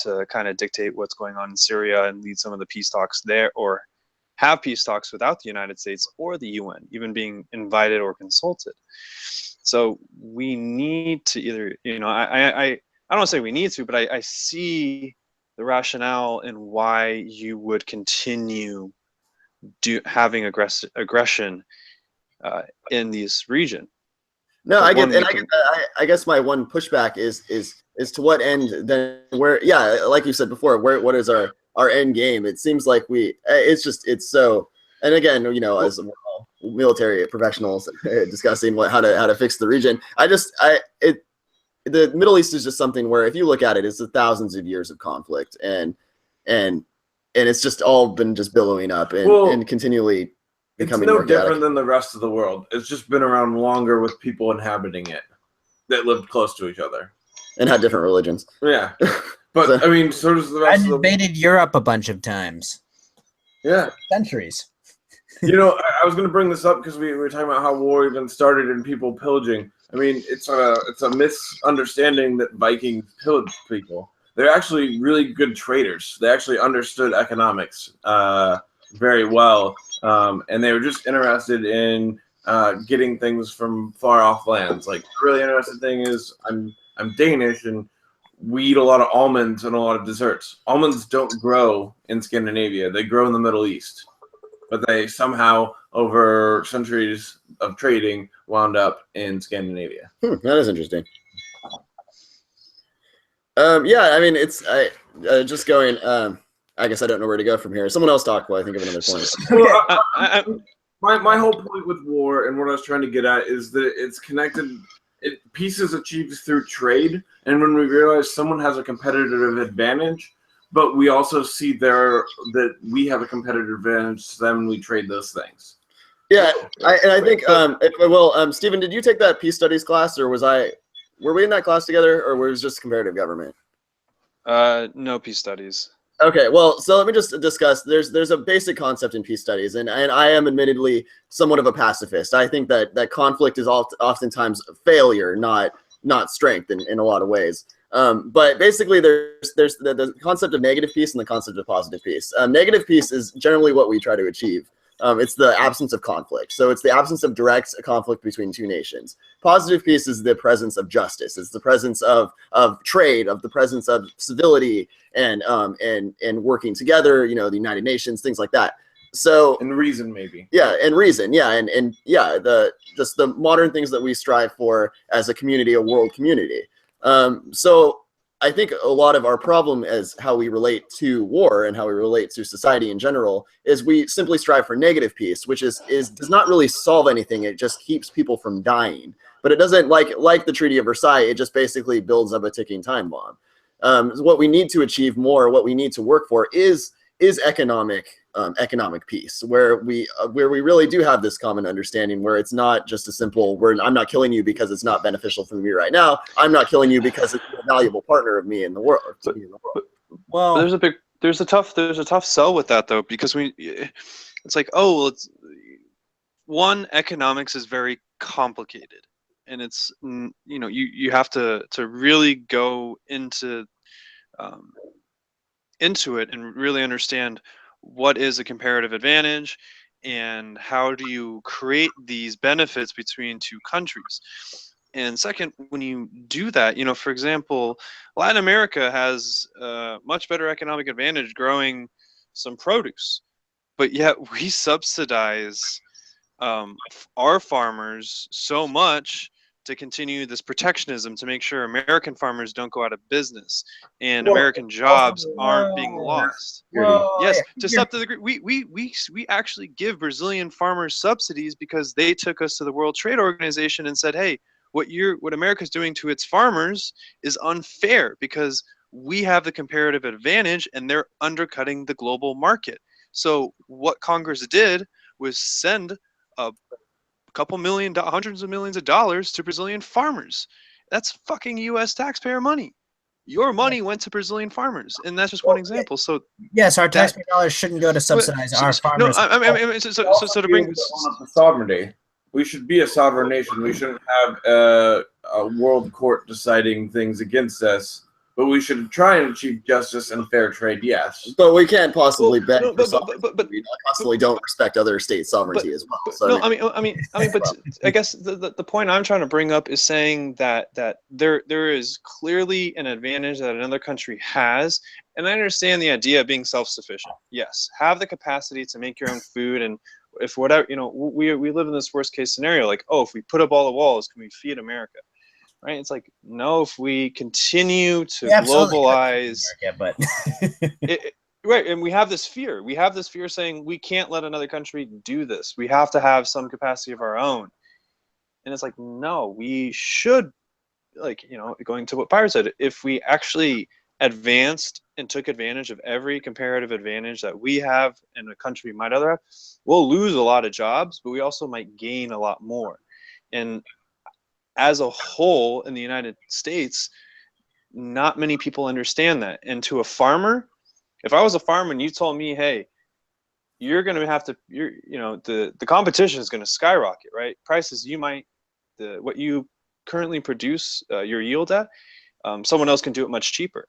to kind of dictate what's going on in Syria and lead some of the peace talks there, or have peace talks without the United States or the UN even being invited or consulted. So we need to either, I don't say we need to, but I see the rationale in why you would continue having aggression in this region. No, I get that. I guess my one pushback is to what end then? Where, yeah, like you said before, what is our end game? It seems like it's so. And again, as military professionals discussing how to fix the region, the Middle East is just something where, if you look at it, it's thousands of years of conflict, and it's just all been just billowing up and continually becoming more chaotic. It's no different than the rest of the world. It's just been around longer with people inhabiting it that lived close to each other and had different religions. Yeah, but I mean, so does the rest of the world. Invaded Europe a bunch of times. Yeah, centuries. I was going to bring this up because we were talking about how war even started and people pillaging. I mean, it's a misunderstanding that Vikings pillaged people. They're actually really good traders. They actually understood economics very well, and they were just interested in getting things from far off lands. Like, the really interesting thing is, I'm Danish, and we eat a lot of almonds and a lot of desserts. Almonds don't grow in Scandinavia. They grow in the Middle East. But they somehow, over centuries of trading, wound up in Scandinavia. That is interesting. Yeah, I mean, it's just going. I guess I don't know where to go from here. Someone else talk while I think of another point. My whole point with war and what I was trying to get at is that it's connected. Peace is achieved through trade, and when we realize someone has a competitive advantage, but we also see that we have a competitive advantage to them, and we trade those things. Yeah, I think Stephen, did you take that peace studies class, or were we in that class together, or was it just comparative government? No, peace studies. Okay, well, so let me just discuss. There's a basic concept in peace studies, and I am admittedly somewhat of a pacifist. I think that conflict is oftentimes failure, not strength in a lot of ways. But basically, there's the concept of negative peace and the concept of positive peace. Negative peace is generally what we try to achieve. It's the absence of conflict. So it's the absence of direct conflict between two nations. Positive peace is the presence of justice. It's the presence of trade, of the presence of civility and working together, the United Nations, things like that. So, and reason, maybe. Yeah, and reason, yeah, and yeah, the modern things that we strive for as a community, a world community. So I think a lot of our problem as how we relate to war and how we relate to society in general is we simply strive for negative peace, which does not really solve anything. It just keeps people from dying. But it doesn't, like the Treaty of Versailles, it just basically builds up a ticking time bomb. What we need to achieve more, what we need to work for is economic economic peace, where we really do have this common understanding, where it's not just a simple I'm not killing you because it's not beneficial for me right now. I'm not killing you because it's a valuable partner of me in the world. Well, there's a tough sell with that though, because it's like, oh well, it's one, economics is very complicated, and it's you have to really go into it and really understand what is a comparative advantage and how do you create these benefits between two countries. And second, when you do that, for example, Latin America has a much better economic advantage growing some produce, but yet we subsidize our farmers so much to continue this protectionism to make sure American farmers don't go out of business and American jobs aren't being lost. Yes, to some degree, we actually give Brazilian farmers subsidies because they took us to the World Trade Organization and said, hey, what America's doing to its farmers is unfair because we have the comparative advantage and they're undercutting the global market. So what Congress did was send a couple hundreds of millions of dollars to Brazilian farmers. That's fucking U.S. taxpayer money. Your money went to Brazilian farmers, and that's just one example. So yes, our taxpayer dollars shouldn't go to subsidize our farmers. No, I mean, so to bring sovereignty, we should be a sovereign nation. We shouldn't have a world court deciding things against us. But we should try and achieve justice and fair trade, yes. But we can't possibly beg for sovereignty. We constantly don't respect other states' sovereignty as well. So, I mean, but I guess the point I'm trying to bring up is saying that there is clearly an advantage that another country has, and I understand the idea of being self-sufficient. Yes, have the capacity to make your own food, and if whatever we live in this worst case scenario, like, oh, if we put up all the walls, can we feed America? Right? It's like, no, if we continue to globalize, but right, and we have this fear. We have this fear saying we can't let another country do this. We have to have some capacity of our own. And it's like, no, we should, going to what Pyre said, if we actually advanced and took advantage of every comparative advantage that we have and a country might other have, we'll lose a lot of jobs, but we also might gain a lot more. And as a whole in the United States, not many people understand that. And to a farmer, if I was a farmer and you told me, hey, you're going to have to, the competition is going to skyrocket, right? Prices, what you currently produce your yield at, someone else can do it much cheaper.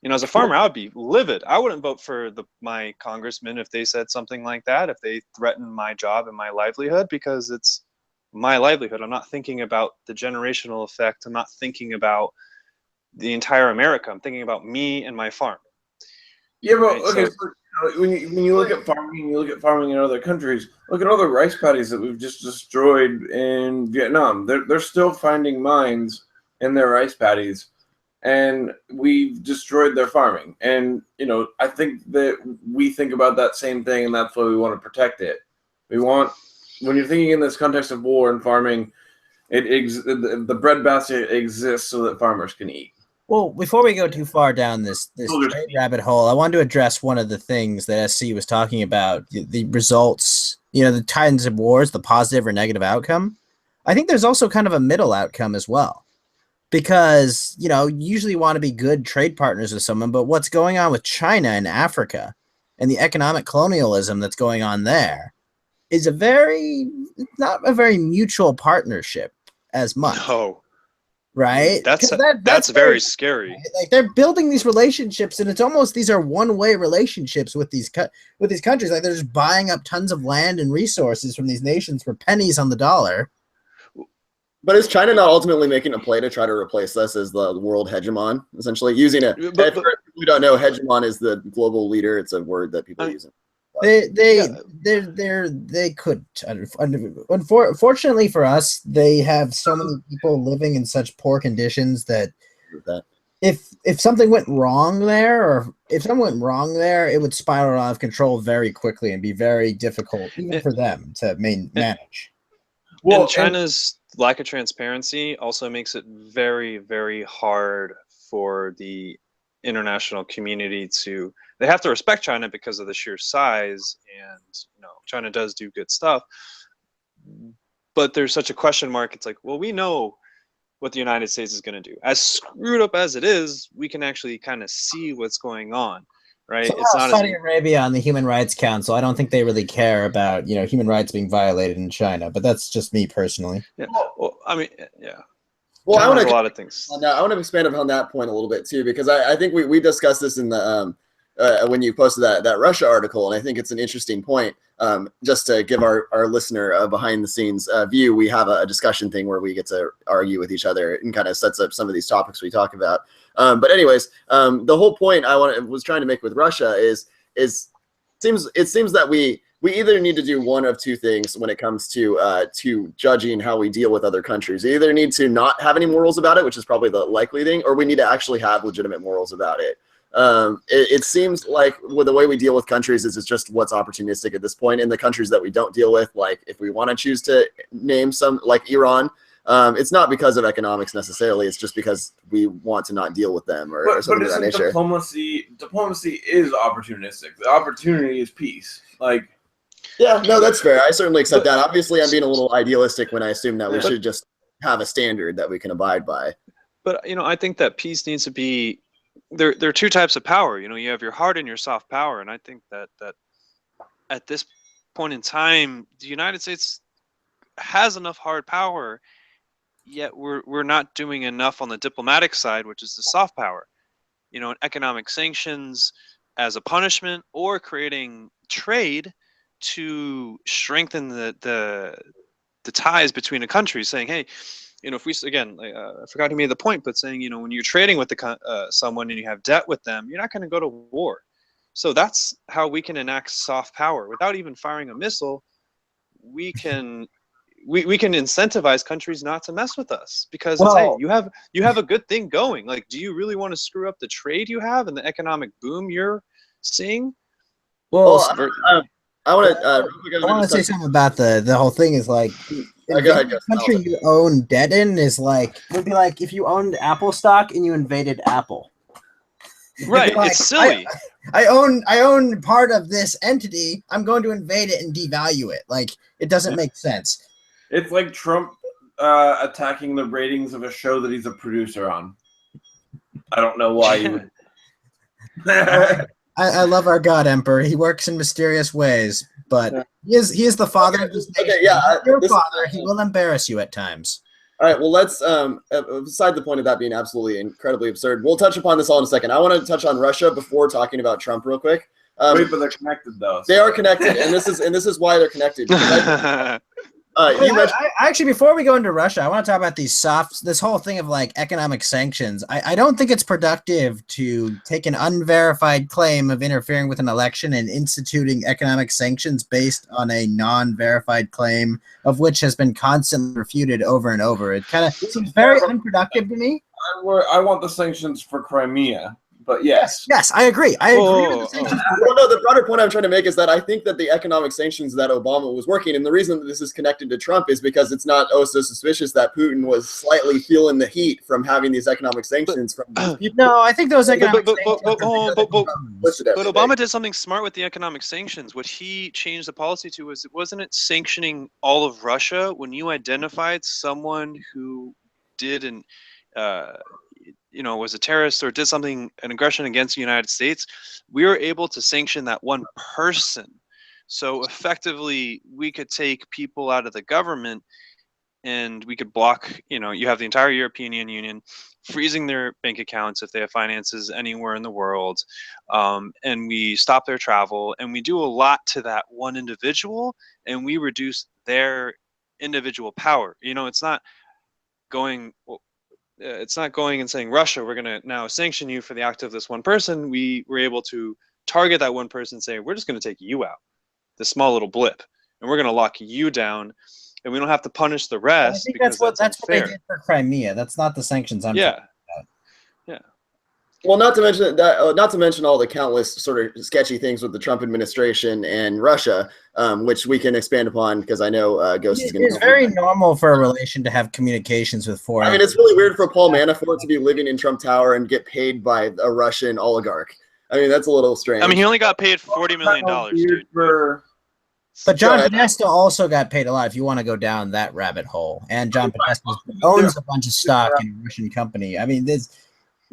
As a farmer, I would be livid. I wouldn't vote for my congressman if they said something like that, if they threatened my job and my livelihood, because it's my livelihood. I'm not thinking about the generational effect. I'm not thinking about the entire America. I'm thinking about me and my farm. Yeah, but right? Okay. So when you look at farming, you look at farming in other countries. Look at all the rice paddies that we've just destroyed in Vietnam. They're still finding mines in their rice paddies, and we've destroyed their farming. And I think that we think about that same thing, and that's why we want to protect it. When you're thinking in this context of war and farming, the breadbasket exists so that farmers can eat. Well, before we go too far down this trade rabbit hole, I wanted to address one of the things that SC was talking about, the results, the kinds of wars, the positive or negative outcome. I think there's also kind of a middle outcome as well. Because, you usually want to be good trade partners with someone, but what's going on with China and Africa and the economic colonialism that's going on there is not a very mutual partnership as much. No. Right? That's very scary. Right? Like, they're building these relationships, and it's almost these are one-way relationships with these countries. Like, they're just buying up tons of land and resources from these nations for pennies on the dollar. But is China not ultimately making a play to try to replace us as the world hegemon, essentially using it? For people who don't know, hegemon is the global leader. It's a word that people use. They could. Unfortunately for us, they have so many people living in such poor conditions that if something went wrong there, it would spiral out of control very quickly and be very difficult even for them to manage. Well, and China's lack of transparency also makes it very, very hard for the international community to, they have to respect China because of the sheer size, and China does do good stuff, but there's such a question mark. It's like, well, we know what the United States is going to do. As screwed up as it is, we can actually kind of see what's going on, right? So It's not Saudi Arabia on the Human Rights Council, I don't think they really care about human rights being violated in China, but that's just me personally. Yeah. Well, I mean, yeah. Well, I want a lot of things. I want to expand upon that point a little bit too, because I think we discussed this in the when you posted that Russia article, and I think it's an interesting point. Just to give our listener a behind the scenes view, we have a discussion thing where we get to argue with each other and kind of sets up some of these topics we talk about. But anyways, the whole point I was trying to make with Russia is it seems that we either need to do one of two things when it comes to judging how we deal with other countries. We either need to not have any morals about it, which is probably the likely thing, or we need to actually have legitimate morals about it. It seems like with the way we deal with countries is it's just what's opportunistic at this point. In the countries that we don't deal with, like if we want to choose to name some, like Iran, it's not because of economics necessarily. It's just because we want to not deal with them or something of that nature. Diplomacy is opportunistic. The opportunity is peace. Yeah, no, that's fair. I certainly accept that. Obviously, I'm being a little idealistic when I assume that we should just have a standard that we can abide by. But I think that peace needs to be. There are two types of power. You have your hard and your soft power, and I think that at this point in time, the United States has enough hard power, yet we're not doing enough on the diplomatic side, which is the soft power. Economic sanctions as a punishment, or creating trade to strengthen the ties between the countries, saying, hey, if we, again, I forgot who made the point, but saying, when you're trading with someone and you have debt with them, you're not going to go to war. So that's how we can enact soft power without even firing a missile. We can incentivize countries not to mess with us because hey, you have a good thing going. Like, do you really want to screw up the trade you have and the economic boom you're seeing? Well, I want to say something about the whole thing is like the country you own debt in is would be like if you owned Apple stock and you invaded Apple. Right, it's silly. I own part of this entity. I'm going to invade it and devalue it. Like, it doesn't make sense. It's like Trump attacking the ratings of a show that he's a producer on. I don't know why you would. I love our God Emperor. He works in mysterious ways, but he is the father of this nation. Your father, he will embarrass you at times. All right, well, let's, beside the point of that being absolutely incredibly absurd, we'll touch upon this all in a second. I want to touch on Russia before talking about Trump real quick. Wait, but they're connected, though. They are connected, and this is why they're connected. Actually, before we go into Russia, I want to talk about this whole thing of economic sanctions. I don't think it's productive to take an unverified claim of interfering with an election and instituting economic sanctions based on a non-verified claim of which has been constantly refuted over and over. It kind of seems very unproductive to me. I want the sanctions for Crimea. But yes, I agree. I agree with the sanctions. Well, no, the broader point I'm trying to make is that I think that the economic sanctions that Obama was working, and the reason that this is connected to Trump is because it's not so suspicious that Putin was slightly feeling the heat from having these economic sanctions from these people. No, I think those economic sanctions. But Obama did something smart with the economic sanctions. What he changed the policy to wasn't it sanctioning all of Russia when you identified someone who did was a terrorist or did an aggression against the United States, we were able to sanction that one person. So effectively, we could take people out of the government and we could block, you have the entire European Union freezing their bank accounts if they have finances anywhere in the world. And we stop their travel, and we do a lot to that one individual, and we reduce their individual power. It's not going and saying, Russia, we're going to now sanction you for the act of this one person. We were able to target that one person and say, we're just going to take you out, this small little blip, and we're going to lock you down, and we don't have to punish the rest. I think that's what they did for Crimea. That's not the sanctions I'm talking about. Yeah. Well, not to mention that, not to mention all the countless sort of sketchy things with the Trump administration and Russia, which we can expand upon because I know Ghost is going to. It's very normal for a relation to have communications with foreign. I mean, it's really weird for Paul Manafort to be living in Trump Tower and get paid by a Russian oligarch. I mean, that's a little strange. I mean, he only got paid $40 million, dude. But John Podesta also got paid a lot if you want to go down that rabbit hole. And John Podesta owns a bunch of stock in a Russian company. I mean, this.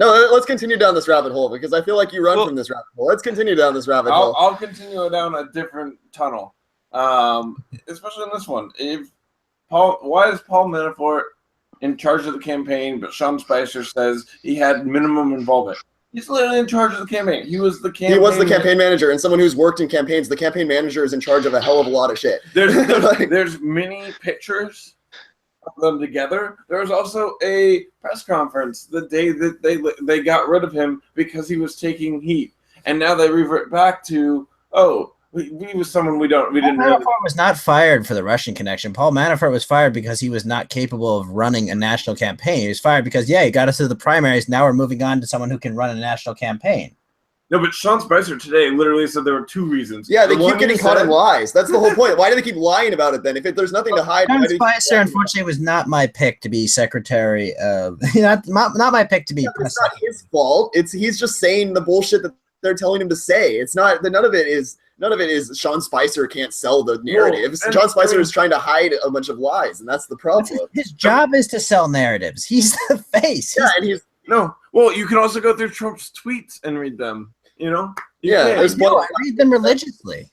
No, let's continue down this rabbit hole because I feel like you run from this rabbit hole. Let's continue down this rabbit hole. I'll continue down a different tunnel, especially in this one. Why is Paul Manafort in charge of the campaign, but Sean Spicer says he had minimum involvement? He's literally in charge of the campaign. He was the campaign manager, and someone who's worked in campaigns. The campaign manager is in charge of a hell of a lot of shit. There's many pictures of them together. There was also a press conference the day that they got rid of him because he was taking heat, and now they revert back to he was someone we didn't. Manafort was not fired for the Russian connection. Paul Manafort was fired because he was not capable of running a national campaign. He was fired because he got us to the primaries. Now we're moving on to someone who can run a national campaign. No, but Sean Spicer today literally said there were two reasons. Yeah, they keep getting caught in lies. That's the whole point. Why do they keep lying about it then? If there's nothing to hide, Sean Spicer, unfortunately, was not my pick to be secretary of. not my pick to be. It's not his fault. He's just saying the bullshit that they're telling him to say. It's not. None of it is Sean Spicer can't sell the narrative. Sean Spicer is trying to hide a bunch of lies, and that's the problem. His job is to sell narratives. He's the face. Well, you can also go through Trump's tweets and read them. You know? I read them religiously.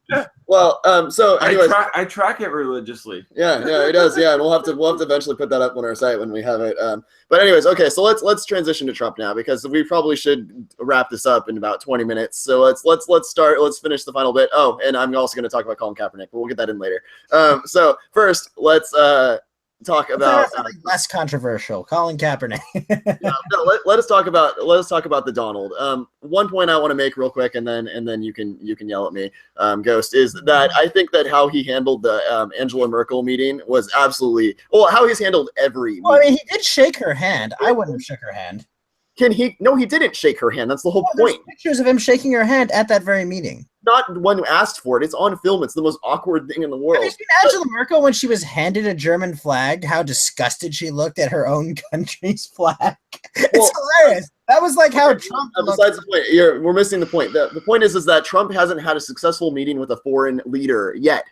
Yeah. Well, so anyways, I track it religiously. Yeah, it does. Yeah, and we'll have to eventually put that up on our site when we have it. But anyways, okay, so let's transition to Trump now because we probably should wrap this up in about 20 minutes. So let's finish the final bit. Oh, and I'm also going to talk about Colin Kaepernick, but we'll get that in later. So first, let's talk about something less controversial. Colin Kaepernick. let us talk about the Donald. One point I want to make real quick, and then you can yell at me, Ghost, is that I think that how he handled the Angela Merkel meeting was absolutely how he's handled every. Well, I mean, he did shake her hand. I wouldn't have shook her hand. Can he? No, he didn't shake her hand. That's the whole point. Pictures of him shaking her hand at that very meeting. Not one who asked for it. It's on film. It's the most awkward thing in the world. Have you seen Angela Merkel when she was handed a German flag? How disgusted she looked at her own country's flag. It's hilarious. That was like how Trump. Besides the point, we're missing the point. The point is that Trump hasn't had a successful meeting with a foreign leader yet,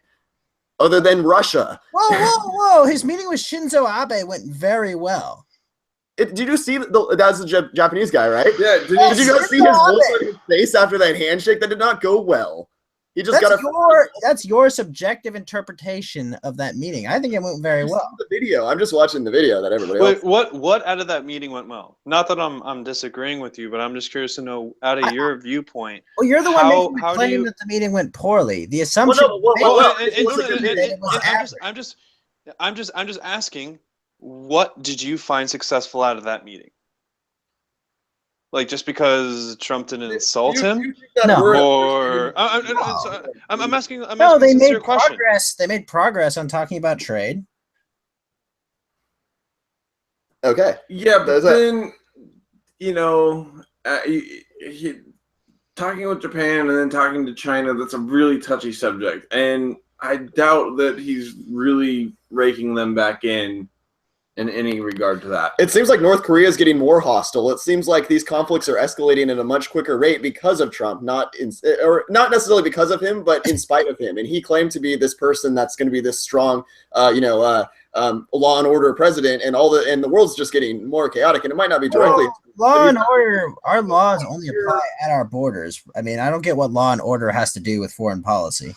other than Russia. Whoa! His meeting with Shinzo Abe went very well. Did you see that's the Japanese guy, right? Yeah. Did you guys see his look on his face after that handshake? That did not go well. He just that's your subjective interpretation of that meeting. I think it went very well. The video. I'm just watching the video that everybody else. What out of that meeting went well? Not that I'm disagreeing with you, but I'm just curious to know out of your viewpoint. Well, you're the one making the claim that the meeting went poorly. The assumption. I'm just asking. What did you find successful out of that meeting? Like just because Trump didn't insult him? No. Or I'm asking. No, they made progress. They made progress on talking about trade. Okay. Yeah, but then talking with Japan and then talking to China, that's a really touchy subject, and I doubt that he's really raking them back in any regard to that. It seems like North Korea is getting more hostile. It seems like these conflicts are escalating at a much quicker rate because of Trump, not necessarily because of him, but in spite of him. And he claimed to be this person that's going to be this strong, law and order president, and the world's just getting more chaotic. And it might not be directly law and order. Our laws only apply at our borders. I mean, I don't get what law and order has to do with foreign policy.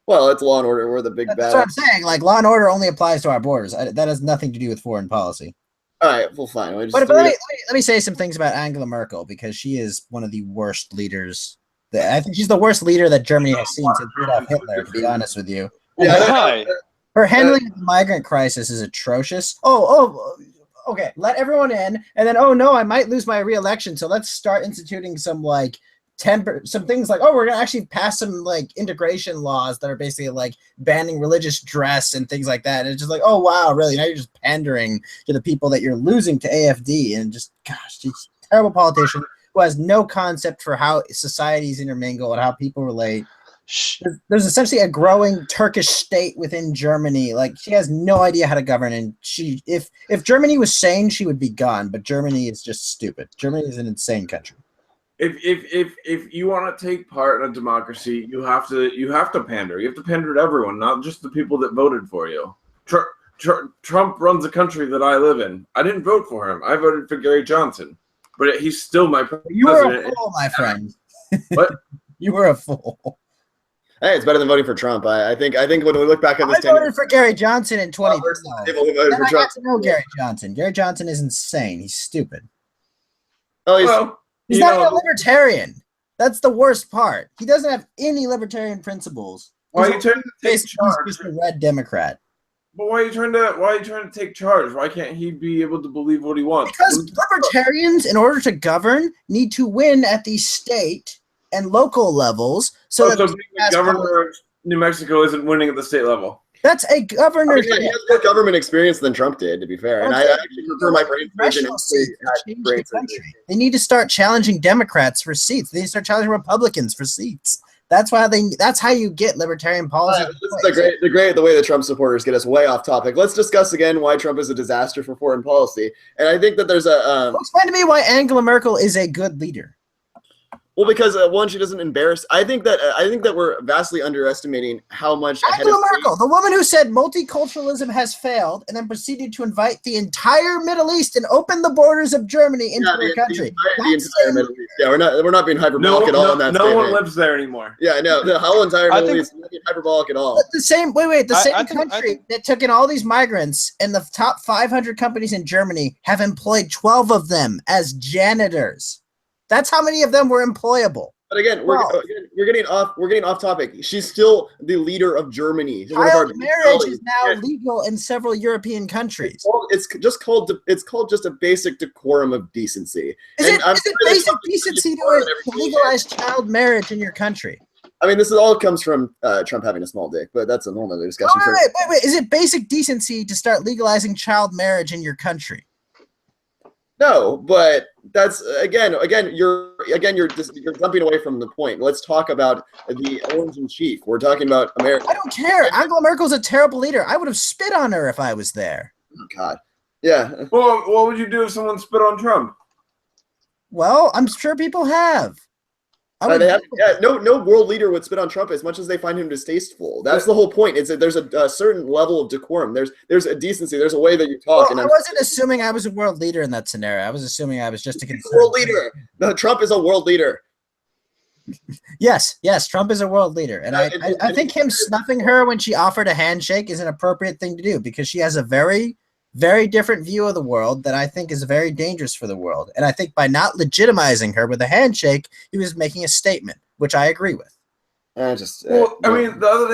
Well, it's law and order. We're the big bad. That's what I'm saying. Like, law and order only applies to our borders. That has nothing to do with foreign policy. All right, well, fine. But let me say some things about Angela Merkel, because she is one of the worst leaders. I think she's the worst leader that Germany has seen since Rudolf Hitler, to be honest with you. Why? Her handling of the migrant crisis is atrocious. Okay, let everyone in, and then, oh no, I might lose my re-election, so let's start instituting some, some things like, oh, we're gonna actually pass some like integration laws that are basically like banning religious dress and things like that. And it's just like, oh wow, really? Now you're just pandering to the people that you're losing to AFD, and just gosh, she's a terrible politician who has no concept for how societies intermingle and how people relate. There's essentially a growing Turkish state within Germany. Like, she has no idea how to govern, and if Germany was sane, she would be gone. But Germany is just stupid. Germany is an insane country. If you want to take part in a democracy, you have to pander. You have to pander to everyone, not just the people that voted for you. Trump runs a country that I live in. I didn't vote for him. I voted for Gary Johnson, but he's still my president. You were a fool, my friend. What? You were a fool. Hey, it's better than voting for Trump. I think when we look back at this, I voted for Gary Johnson in 2012. People who voted for I Trump. got to know Gary Johnson. Gary Johnson is insane. He's stupid. Oh, He's not even a libertarian. That's the worst part. He doesn't have any libertarian principles. Why are you trying to take charge? He's just a red Democrat. But why are you trying to take charge? Why can't he be able to believe what he wants? Because libertarians, in order to govern, need to win at the state and local levels. So being the governor of New Mexico isn't winning at the state level. That's a governor. He has more government experience than Trump did, to be fair. And I actually prefer my brain surgeon. They need to start challenging Democrats for seats. They need to start challenging Republicans for seats. That's how you get libertarian policy. This is the way the Trump supporters get us way off topic. Let's discuss again why Trump is a disaster for foreign policy. And I think that there's a explain to me why Angela Merkel is a good leader. Well, because one, she doesn't embarrass. I think that we're vastly underestimating how much Angela Merkel, the woman who said multiculturalism has failed, and then proceeded to invite the entire Middle East and open the borders of Germany into her country. The entire Middle East. Yeah, we're not being hyperbolic at all. No one lives there anymore. Yeah, no, the whole entire Middle East is not being hyperbolic at all. But the same country that took in all these migrants, and the top 500 companies in Germany have employed 12 of them as janitors. That's how many of them were employable. But again, we're getting off topic. She's still the leader of Germany. Child marriage is now legal in several European countries. It's called just a basic decorum of decency. Is it basic decency to legalize child marriage in your country? I mean, this all comes from Trump having a small dick, but that's a whole other discussion. Wait. Is it basic decency to start legalizing child marriage in your country? No, but that's again you're jumping away from the point. Let's talk about the orange in chief. We're talking about America. I don't care. Angela Merkel's a terrible leader. I would have spit on her if I was there. Oh God. Yeah. Well, what would you do if someone spit on Trump? Well, I'm sure people have. No world leader would spit on Trump as much as they find him distasteful. That's the whole point. It's that there's a certain level of decorum. There's a decency. There's a way that you talk. Well, I wasn't assuming I was a world leader in that scenario. I was assuming I was just a world leader. No, Trump is a world leader. Yes, Trump is a world leader, and I think him snuffing her when she offered a handshake is an appropriate thing to do, because she has a very, very different view of the world that I think is very dangerous for the world. And I think by not legitimizing her with a handshake, he was making a statement, which I agree with. I mean, the other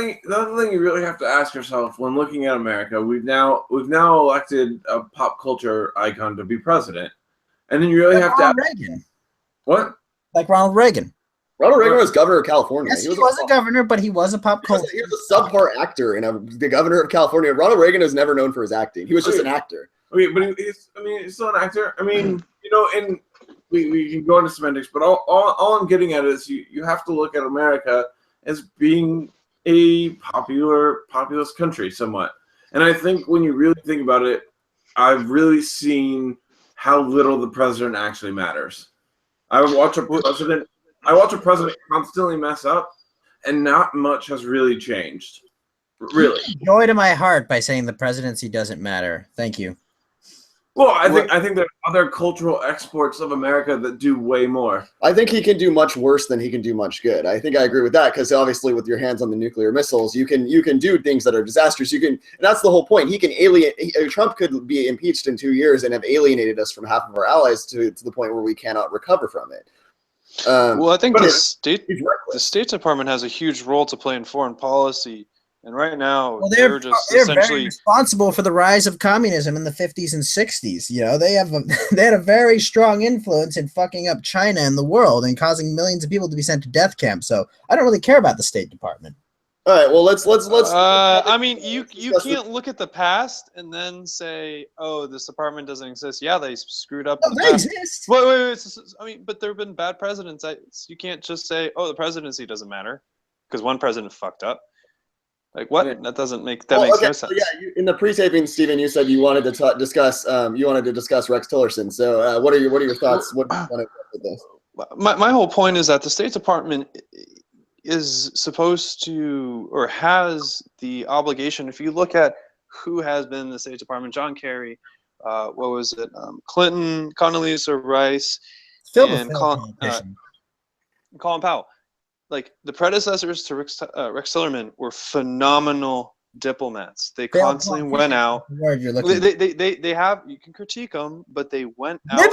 thing you really have to ask yourself when looking at America, we've now elected a pop culture icon to be president, and then you really have to. Reagan. What? Like Ronald Reagan. Ronald Reagan was governor of California. Yes, he was a governor, but he was a pop culture. He was a subpar actor and the governor of California. Ronald Reagan is never known for his acting. He was just an actor. But he's still an actor. I mean, and we can go into semantics, but all I'm getting at is you have to look at America as being a populous country somewhat. And I think when you really think about it, I've really seen how little the president actually matters. I watch a president constantly mess up, and not much has really changed. Really. Joy to my heart by saying the presidency doesn't matter. Thank you. Well, I think there are other cultural exports of America that do way more. I think he can do much worse than he can do much good. I think I agree with that, because obviously with your hands on the nuclear missiles, you can do things that are disastrous. And that's the whole point. He can Trump could be impeached in 2 years and have alienated us from half of our allies to the point where we cannot recover from it. Well, I think the State Department has a huge role to play in foreign policy, And right now, Well, they're just they're very essentially responsible for the rise of communism in the 50s and 60s. You know, they had a very strong influence in fucking up China and the world and causing millions of people to be sent to death camps. So I don't really care about the State Department. All right. Well, let's. I mean, you can't look at the past and then say, "Oh, this department doesn't exist." Yeah, they screwed up in the They past. exist. Wait. I mean, but there have been bad presidents. You can't just say, "Oh, the presidency doesn't matter," because one president fucked up. Like what? Yeah. That doesn't make makes no sense. So yeah, in the pre-taping, Stephen, you said you wanted to discuss Rex Tillerson. So what are your thoughts? What do you want to with this? My whole point is that the State Department is supposed to, or has the obligation. If you look at who has been in the State Department, John Kerry, what was it? Clinton, Condoleezza Rice, and Colin Powell. Like the predecessors to Rex Tillerson were phenomenal diplomats. They constantly went out. They have, you can critique them, but they went out.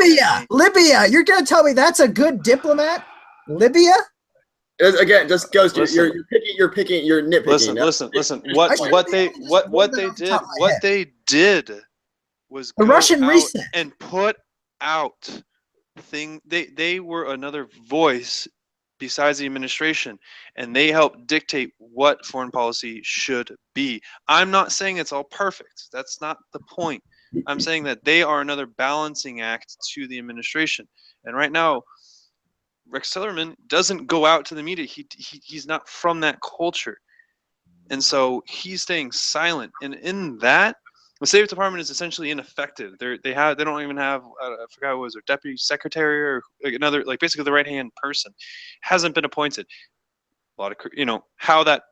Libya. You're gonna tell me that's a good diplomat? Libya? Again, just goes to you're nitpicking. Listen. What they did was the Russian reset and put out thing. They were another voice besides the administration, and they helped dictate what foreign policy should be. I'm not saying it's all perfect. That's not the point. I'm saying that they are another balancing act to the administration. And right now, Rex Tillerson doesn't go out to the media. He's not from that culture. And so he's staying silent. And in that, the State Department is essentially ineffective. They don't even have I forgot what was their deputy secretary or another, like basically the right hand person hasn't been appointed. A lot of how that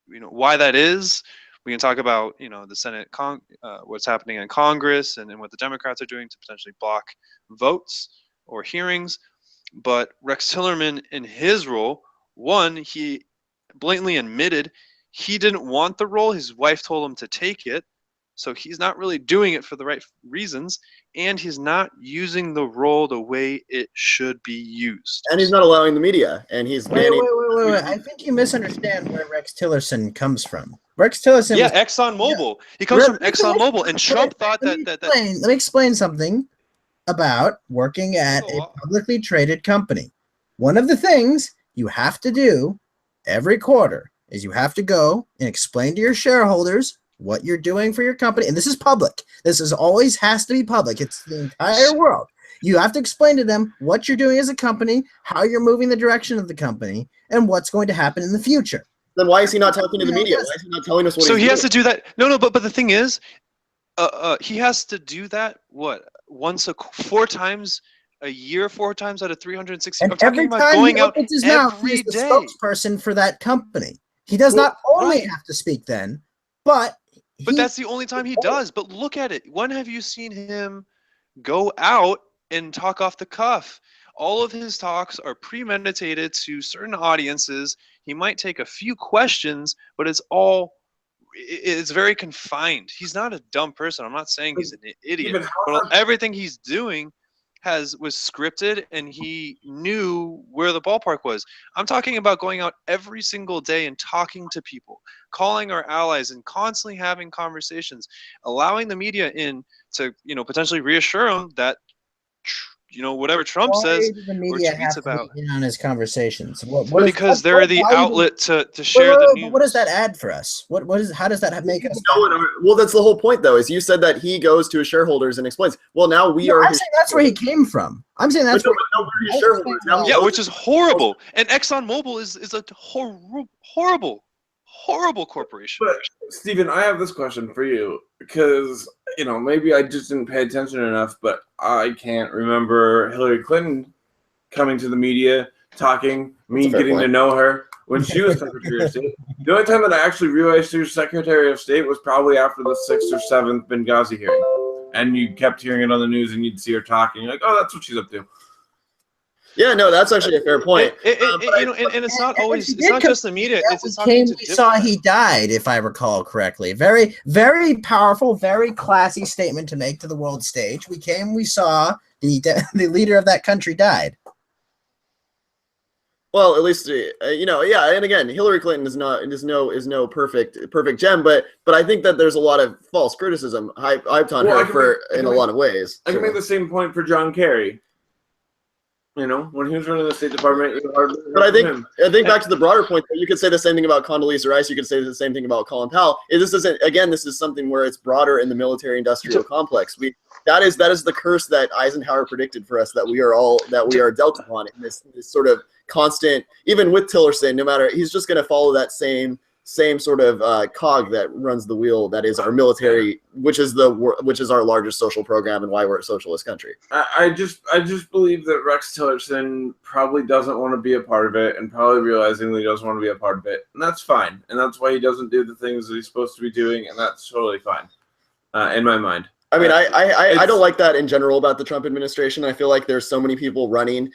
why that is. We can talk about the Senate what's happening in Congress and what the Democrats are doing to potentially block votes or hearings. But Rex Tillerson, in his role, he blatantly admitted he didn't want the role. His wife told him to take it. So he's not really doing it for the right reasons, and he's not using the role the way it should be used. And he's not allowing the media, and he's banning. Wait. I think you misunderstand where Rex Tillerson comes from. Rex Tillerson ExxonMobil. He comes from ExxonMobil, and Trump thought that. Let me explain something about working at a publicly traded company. One of the things you have to do every quarter is you have to go and explain to your shareholders what you're doing for your company. And this is public. This is always has to be public. It's the entire world. You have to explain to them what you're doing as a company, how you're moving the direction of the company, and what's going to happen in the future. Then why is he not talking to the media? Why is he not telling us what he's doing? So he has to do that. No, but the thing is, he has to do that, four times a year, 4 times out of 360. And I'm talking about going out his mouth, he's the spokesperson for that company. He does not only have to speak then, but that's the only time he does. But look at it. When have you seen him go out and talk off the cuff? All of his talks are premeditated to certain audiences. He might take a few questions, but it's very confined. He's not a dumb person. I'm not saying he's an idiot. But everything he's doing was scripted, and he knew where the ballpark was. I'm talking about going out every single day and talking to people, calling our allies, and constantly having conversations, allowing the media in to potentially reassure them that whatever Trump says the media or tweets about in on his conversations. Because they're the outlet to share the news. What does that add for us? How does that make us? Well, that's the whole point, though. Is you said that he goes to his shareholders and explains. Well, now I'm saying that's where he came from. I'm saying that's where his shareholders now. Yeah, which is horrible. And ExxonMobil is a horrible corporation. But Stephen, I have this question for you because maybe I just didn't pay attention enough, but I can't remember Hillary Clinton coming to the media, talking, me getting to know her when she was Secretary of State. The only time that I actually realized she was Secretary of State was probably after the 6th or 7th Benghazi hearing, and you kept hearing it on the news, and you'd see her talking. You're like, oh, that's what she's up to. Yeah, no, that's actually a fair point. And it's not always. It's not just the media. We saw he died, if I recall correctly. Very, very powerful, very classy statement to make to the world stage. We saw the leader of that country died. Well, at least yeah. And again, Hillary Clinton is no perfect gem, but I think that there's a lot of false criticism hyped on her in a lot of ways. I can make the same point for John Kerry. When he was running the State Department, but I think back to the broader point that you could say the same thing about Condoleezza Rice. You could say the same thing about Colin Powell. This is something where it's broader in the military-industrial complex. That is the curse that Eisenhower predicted for us, that we are dealt upon in this sort of constant. Even with Tillerson, no matter, he's just going to follow that same sort of cog that runs the wheel, that is our military, which is our largest social program and why we're a socialist country. I just believe that Rex Tillerson probably doesn't want to be a part of it, and probably realizing that he doesn't want to be a part of it, and that's fine, and that's why he doesn't do the things that he's supposed to be doing, and that's totally fine in my mind. I mean, I don't like that in general about the Trump administration. I feel like there's so many people running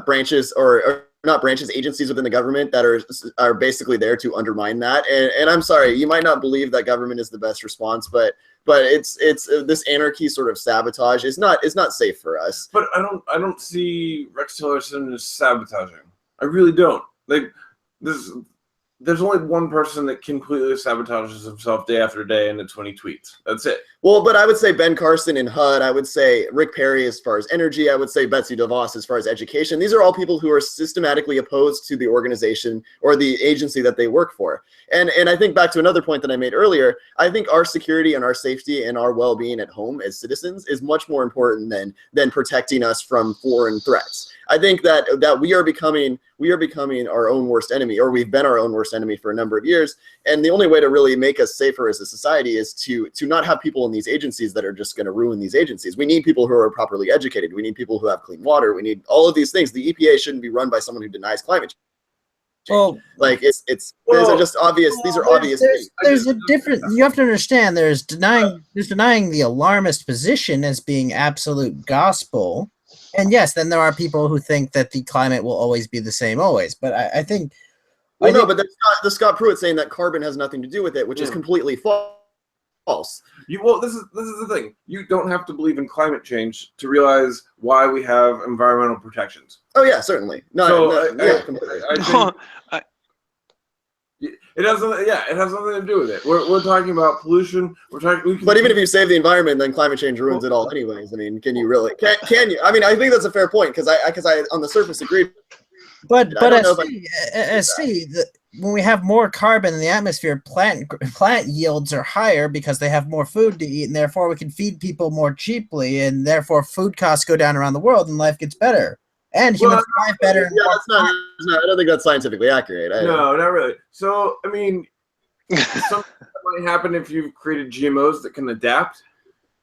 branches or not branches, agencies within the government that are basically there to undermine that. And I'm sorry, you might not believe that government is the best response, but it's this anarchy sort of sabotage is not safe for us. But I don't see Rex Tillerson as sabotaging. I really don't. Like there's only one person that completely sabotages himself day after day, and it's when he tweets. That's it. Well, but I would say Ben Carson in HUD. I would say Rick Perry as far as energy. I would say Betsy DeVos as far as education. These are all people who are systematically opposed to the organization or the agency that they work for. And I think back to another point that I made earlier, I think our security and our safety and our well-being at home as citizens is much more important than protecting us from foreign threats. I think that we are becoming our own worst enemy, or we've been our own worst enemy for a number of years. And the only way to really make us safer as a society is to not have people in these agencies that are just going to ruin these agencies. We need people who are properly educated. We need people who have clean water. We need all of these things. The EPA shouldn't be run by someone who denies climate change. Well, like these are just obvious. These are obvious things. There's a different. You have to understand. There's denying the alarmist position as being absolute gospel. And yes, then there are people who think that the climate will always be the same always. But I think... But that's not the Scott Pruitt saying that carbon has nothing to do with it, which is completely false. This is the thing. You don't have to believe in climate change to realize why we have environmental protections. Oh, yeah, certainly. Completely. It has nothing to do with it. We're talking about pollution. But even if you save the environment, then climate change ruins it all, anyways. I mean, can you really? Can you? I mean, I think that's a fair point because I on the surface agree. But when we have more carbon in the atmosphere, plant yields are higher because they have more food to eat, and therefore we can feed people more cheaply, and therefore food costs go down around the world, and life gets better. And humans thrive better. Yeah, I don't think that's scientifically accurate. No, not really. So, I mean, something might happen if you've created GMOs that can adapt,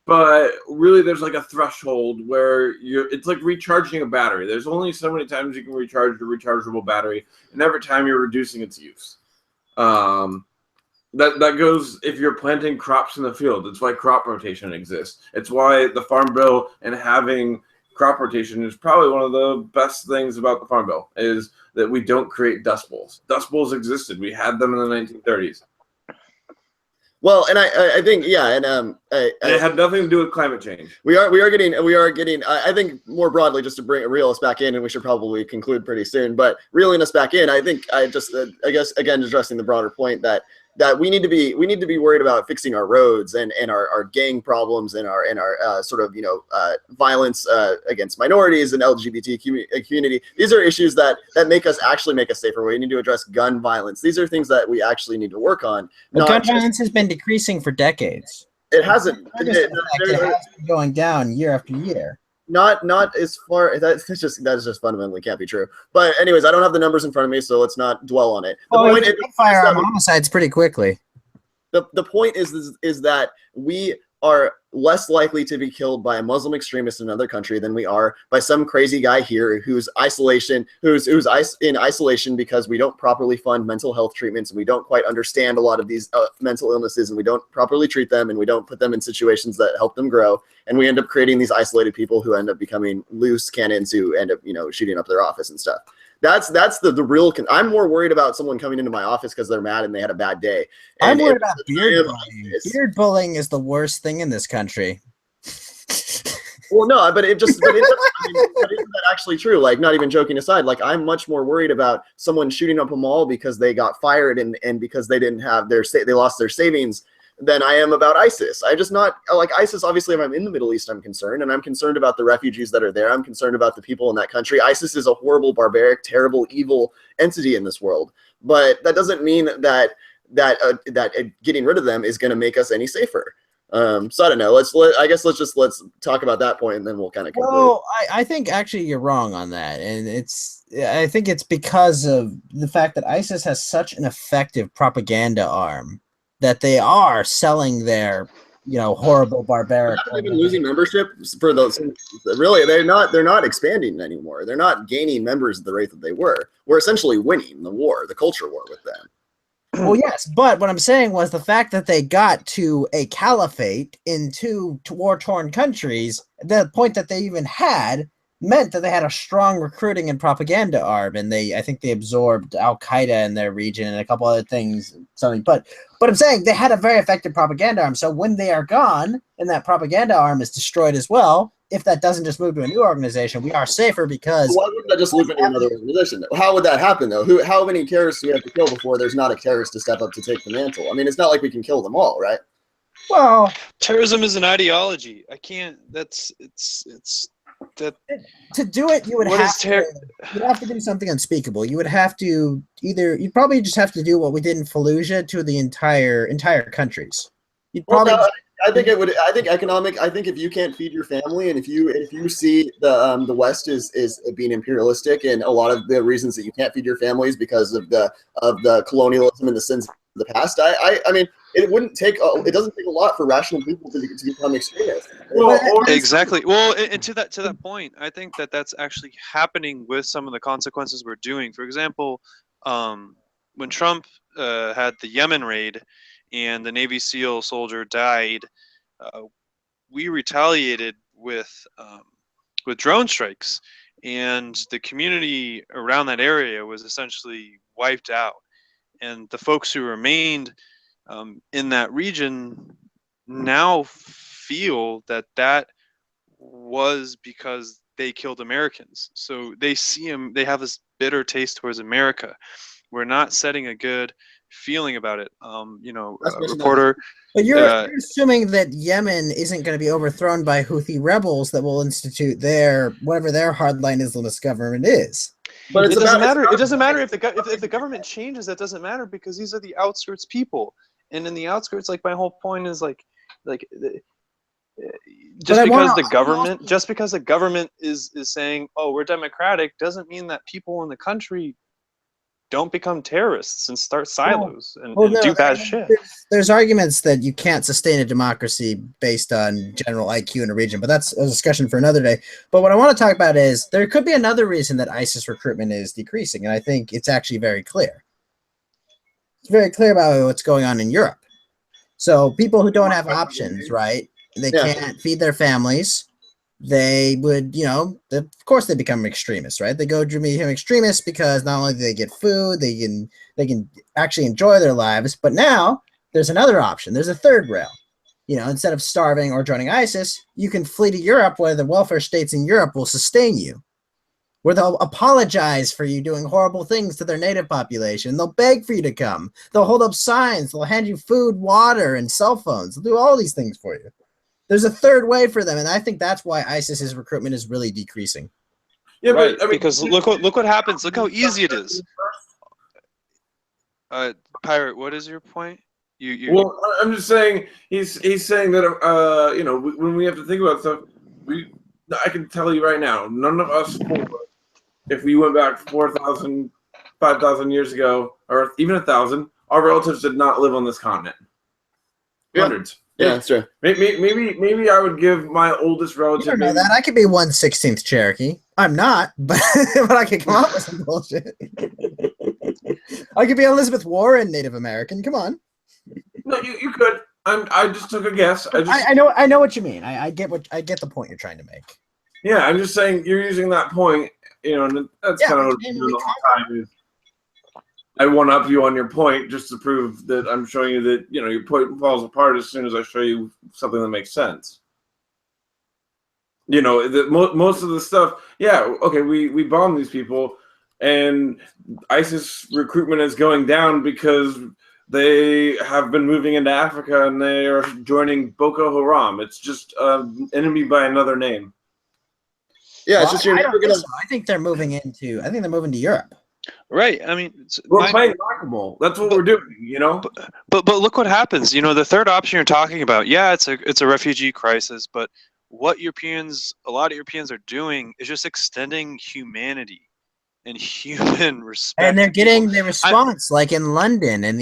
but really there's like a threshold where it's like recharging a battery. There's only so many times you can recharge a rechargeable battery, and every time you're reducing its use. That goes if you're planting crops in the field. It's why crop rotation exists. It's why the Farm Bill and having crop rotation is probably one of the best things about the Farm Bill is that we don't create dust bowls. Dust bowls existed. We had them in the 1930s. Well, and I think it had nothing to do with climate change. We are getting. I think more broadly, just to reel us back in, and we should probably conclude pretty soon. But reeling us back in, I think I guess again addressing the broader point that we need to be worried about fixing our roads and our gang problems and our sort of violence against minorities and LGBT community. These are issues that make us safer. We need to address gun violence. These are things that we actually need to work on. Gun violence has been decreasing for decades. It hasn't. It has been going down year after year. Not as far. That just fundamentally can't be true. But anyways, I don't have the numbers in front of me, so let's not dwell on it. The point is firearm homicides pretty quickly. The point is that we are less likely to be killed by a Muslim extremist in another country than we are by some crazy guy here who's in isolation because we don't properly fund mental health treatments and we don't quite understand a lot of these mental illnesses and we don't properly treat them and we don't put them in situations that help them grow, and we end up creating these isolated people who end up becoming loose cannons who end up shooting up their office and stuff. That's the real. I'm more worried about someone coming into my office because they're mad and they had a bad day. I'm worried about beard bullying. Beard bullying is the worst thing in this country. Well, no, but but isn't that actually true? Like, not even joking aside, like I'm much more worried about someone shooting up a mall because they got fired and because they didn't have they lost their savings than I am about ISIS. I just not like ISIS. Obviously, if I'm in the Middle East, I'm concerned, and I'm concerned about the refugees that are there. I'm concerned about the people in that country. ISIS is a horrible, barbaric, terrible, evil entity in this world, but that doesn't mean that getting rid of them is going to make us any safer. So I don't know. I guess let's talk about that point, and then we'll kind of conclude. Well, I think actually you're wrong on that, and I think it's because of the fact that ISIS has such an effective propaganda arm that they are selling their, horrible barbaric. Haven't they been losing membership for those? Really, they're not expanding anymore. They're not gaining members at the rate that they were. We're essentially winning the war, the culture war with them. Well, yes, but what I'm saying was the fact that they got to a caliphate in two war-torn countries, the point that they even had, meant that they had a strong recruiting and propaganda arm, and I think they absorbed Al-Qaeda in their region and a couple other things. But I'm saying they had a very effective propaganda arm. So when they are gone and that propaganda arm is destroyed as well, if that doesn't just move to a new organization, we are safer because. Why wouldn't that just move into another organization? How would that happen though? How many terrorists do we have to kill before there's not a terrorist to step up to take the mantle? I mean, it's not like we can kill them all, right? Well, terrorism is an ideology. I can't. To do it, you would have to do something unspeakable. You would have to you'd probably just have to do what we did in Fallujah to the entire countries. You'd probably. Well, I think it would. I think if you can't feed your family, and if you see the West is being imperialistic, and a lot of the reasons that you can't feed your families because of the colonialism and the sins of the past, I mean, it doesn't take a lot for rational people to become extremists. Exactly. Well, and to that point, I think that's actually happening with some of the consequences we're doing. For example, when Trump had the Yemen raid and the Navy SEAL soldier died, we retaliated with drone strikes, and the community around that area was essentially wiped out. And the folks who remained in that region now feel that was because they killed Americans. So they they have this bitter taste towards America. We're not setting a good feeling about it. Reporter. But you're assuming that Yemen isn't going to be overthrown by Houthi rebels that will institute whatever their hardline Islamist government is. But it doesn't matter. It doesn't matter if the government changes. That doesn't matter because these are the outskirts people, and in the outskirts, like my whole point is just because the government is saying, oh, we're democratic, doesn't mean that people in the country don't become terrorists and start silos and do bad shit. There's arguments that you can't sustain a democracy based on general IQ in a region, but that's a discussion for another day. But what I want to talk about is there could be another reason that ISIS recruitment is decreasing, and I think it's actually very clear. It's very clear about what's going on in Europe. So people who don't have options, right? They can't feed their families. They would, of course they become extremists, right? They become extremists because not only do they get food, they can actually enjoy their lives, but now there's another option. There's a third rail. Instead of starving or joining ISIS, you can flee to Europe where the welfare states in Europe will sustain you, where they'll apologize for you doing horrible things to their native population. They'll beg for you to come. They'll hold up signs. They'll hand you food, water, and cell phones. They'll do all these things for you. There's a third way for them, and I think that's why ISIS's recruitment is really decreasing. Yeah, right, but because look what happens. Look how easy it is. Pirate, what is your point? Well, I'm just saying he's saying that when we have to think about stuff, I can tell you right now, none of us if we went back 4,000, 5,000 years ago, or even 1,000, our relatives did not live on this continent. Hundreds. Yeah, that's true. Maybe I would give my oldest relative. You don't know that. I could be 1/16 Cherokee. I'm not, but I could come up with some bullshit. I could be Elizabeth Warren Native American. Come on. No, you could. I just took a guess. I know what you mean. I get the point you're trying to make. Yeah, I'm just saying you're using that point. And that's kind of what I'm doing the whole time. I one up you on your point just to prove that I'm showing you that your point falls apart as soon as I show you something that makes sense. You know, most of the stuff. Yeah, okay, we bomb these people, and ISIS recruitment is going down because they have been moving into Africa and they are joining Boko Haram. It's just enemy by another name. Yeah, it's just you're I never don't think gonna. so. I think they're moving to Europe. Right. I mean, We're playing whack-a-mole. That's what we're doing, you know. But look what happens. You know, the third option you're talking about. Yeah, it's a refugee crisis, but what a lot of Europeans are doing is just extending humanity and human respect. And they're to getting people. the response, like in London and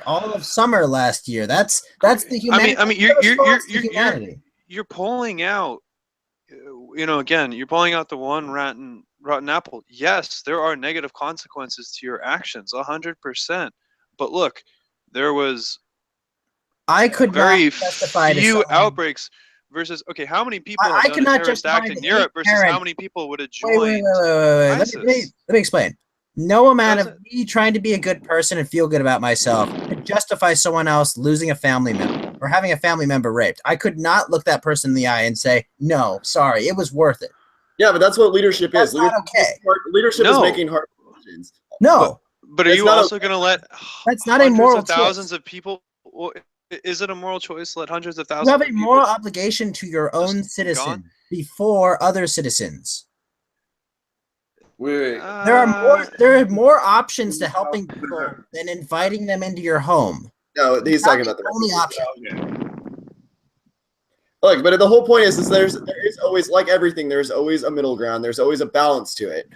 all of summer last year. That's the humanity. I mean, you're pulling out. You know, again, you're pulling out the one rotten apple. Yes, there are negative consequences to your actions, 100%. But look, there was I could very not testify to few someone. outbreaks versus how many people have done a terrorist act in Europe versus how many people would have joined Wait. ISIS? Let me explain. No amount of me trying to be a good person and feel good about myself could justify someone else losing a family member or having a family member raped. I could not look that person in the eye and say, no, sorry, it was worth it. Yeah, but that's what leadership That's is. not okay. Leadership is making hard decisions. No. But are you also going to let that's not a moral choice. Thousands of people? Is it a moral choice to let hundreds of thousands? You have a moral obligation to your own citizen before other citizens. Wait. There are more options to helping people than inviting them into your home. No, he's talking about the only option. Look, but the whole point is there is always, like everything, there's always a middle ground. There's always a balance to it.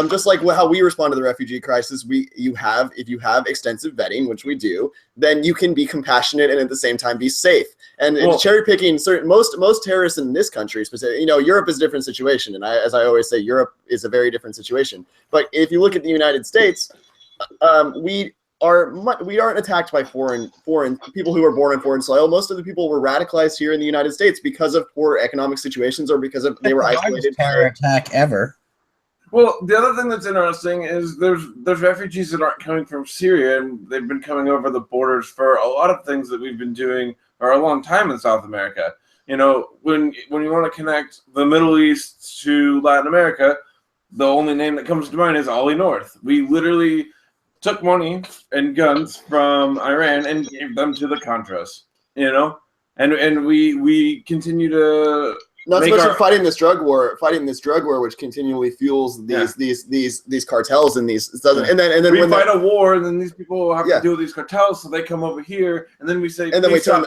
Just like how we respond to the refugee crisis, if you have extensive vetting, which we do, then you can be compassionate and at the same time be safe. And cherry picking most terrorists in this country, specifically, Europe is a different situation, and as I always say, Europe is a very different situation. But if you look at the United States, we aren't attacked by foreign people who are born in foreign soil. Most of the people were radicalized here in the United States because of poor economic situations or because they were isolated. Terror attack ever. Well, the other thing that's interesting is there's refugees that aren't coming from Syria, and they've been coming over the borders for a lot of things that we've been doing for a long time in South America. You know, when you want to connect the Middle East to Latin America, the only name that comes to mind is Ollie North. We literally took money and guns from Iran and gave them to the Contras, and we continue to not so much fighting this drug war, which continually fuels these cartels and these and then we fight a war, and then these people have to deal with these cartels, so they come over here, and then we say, and then we turn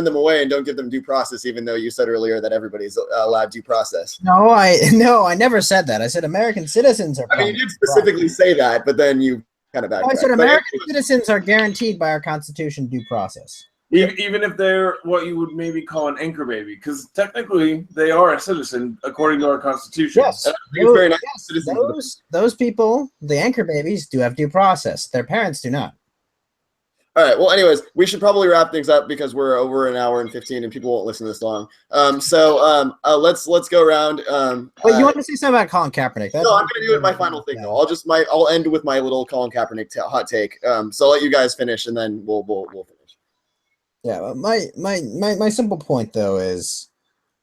them away and don't give them due process, even though you said earlier that everybody's allowed due process. No, I never said that. I said American citizens are. I mean, you did specifically say that, but then you kind of backtracked. I said American citizens are guaranteed by our Constitution due process. Even if they're what you would maybe call an anchor baby, because technically they are a citizen according to our Constitution. Yes, those people, the anchor babies, do have due process. Their parents do not. All right. Well, anyways, we should probably wrap things up because we're over an hour and 15, and people won't listen this long. Let's go around. Wait, you want to say something about Colin Kaepernick? No, I'm going to do it my final thing though. I'll end with my little Colin Kaepernick hot take. So I'll let you guys finish, and then we'll finish. Yeah, my simple point though is,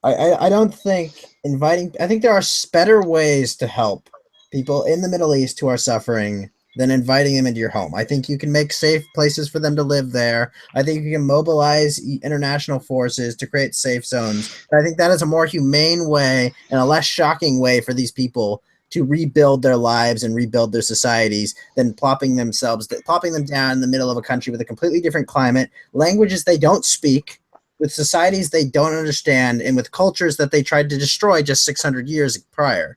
I don't think I think there are better ways to help people in the Middle East who are suffering than inviting them into your home. I think you can make safe places for them to live there. I think you can mobilize international forces to create safe zones. I think that is a more humane way and a less shocking way for these people to rebuild their lives and rebuild their societies than plopping them down in the middle of a country with a completely different climate, languages they don't speak, with societies they don't understand, and with cultures that they tried to destroy just 600 years prior.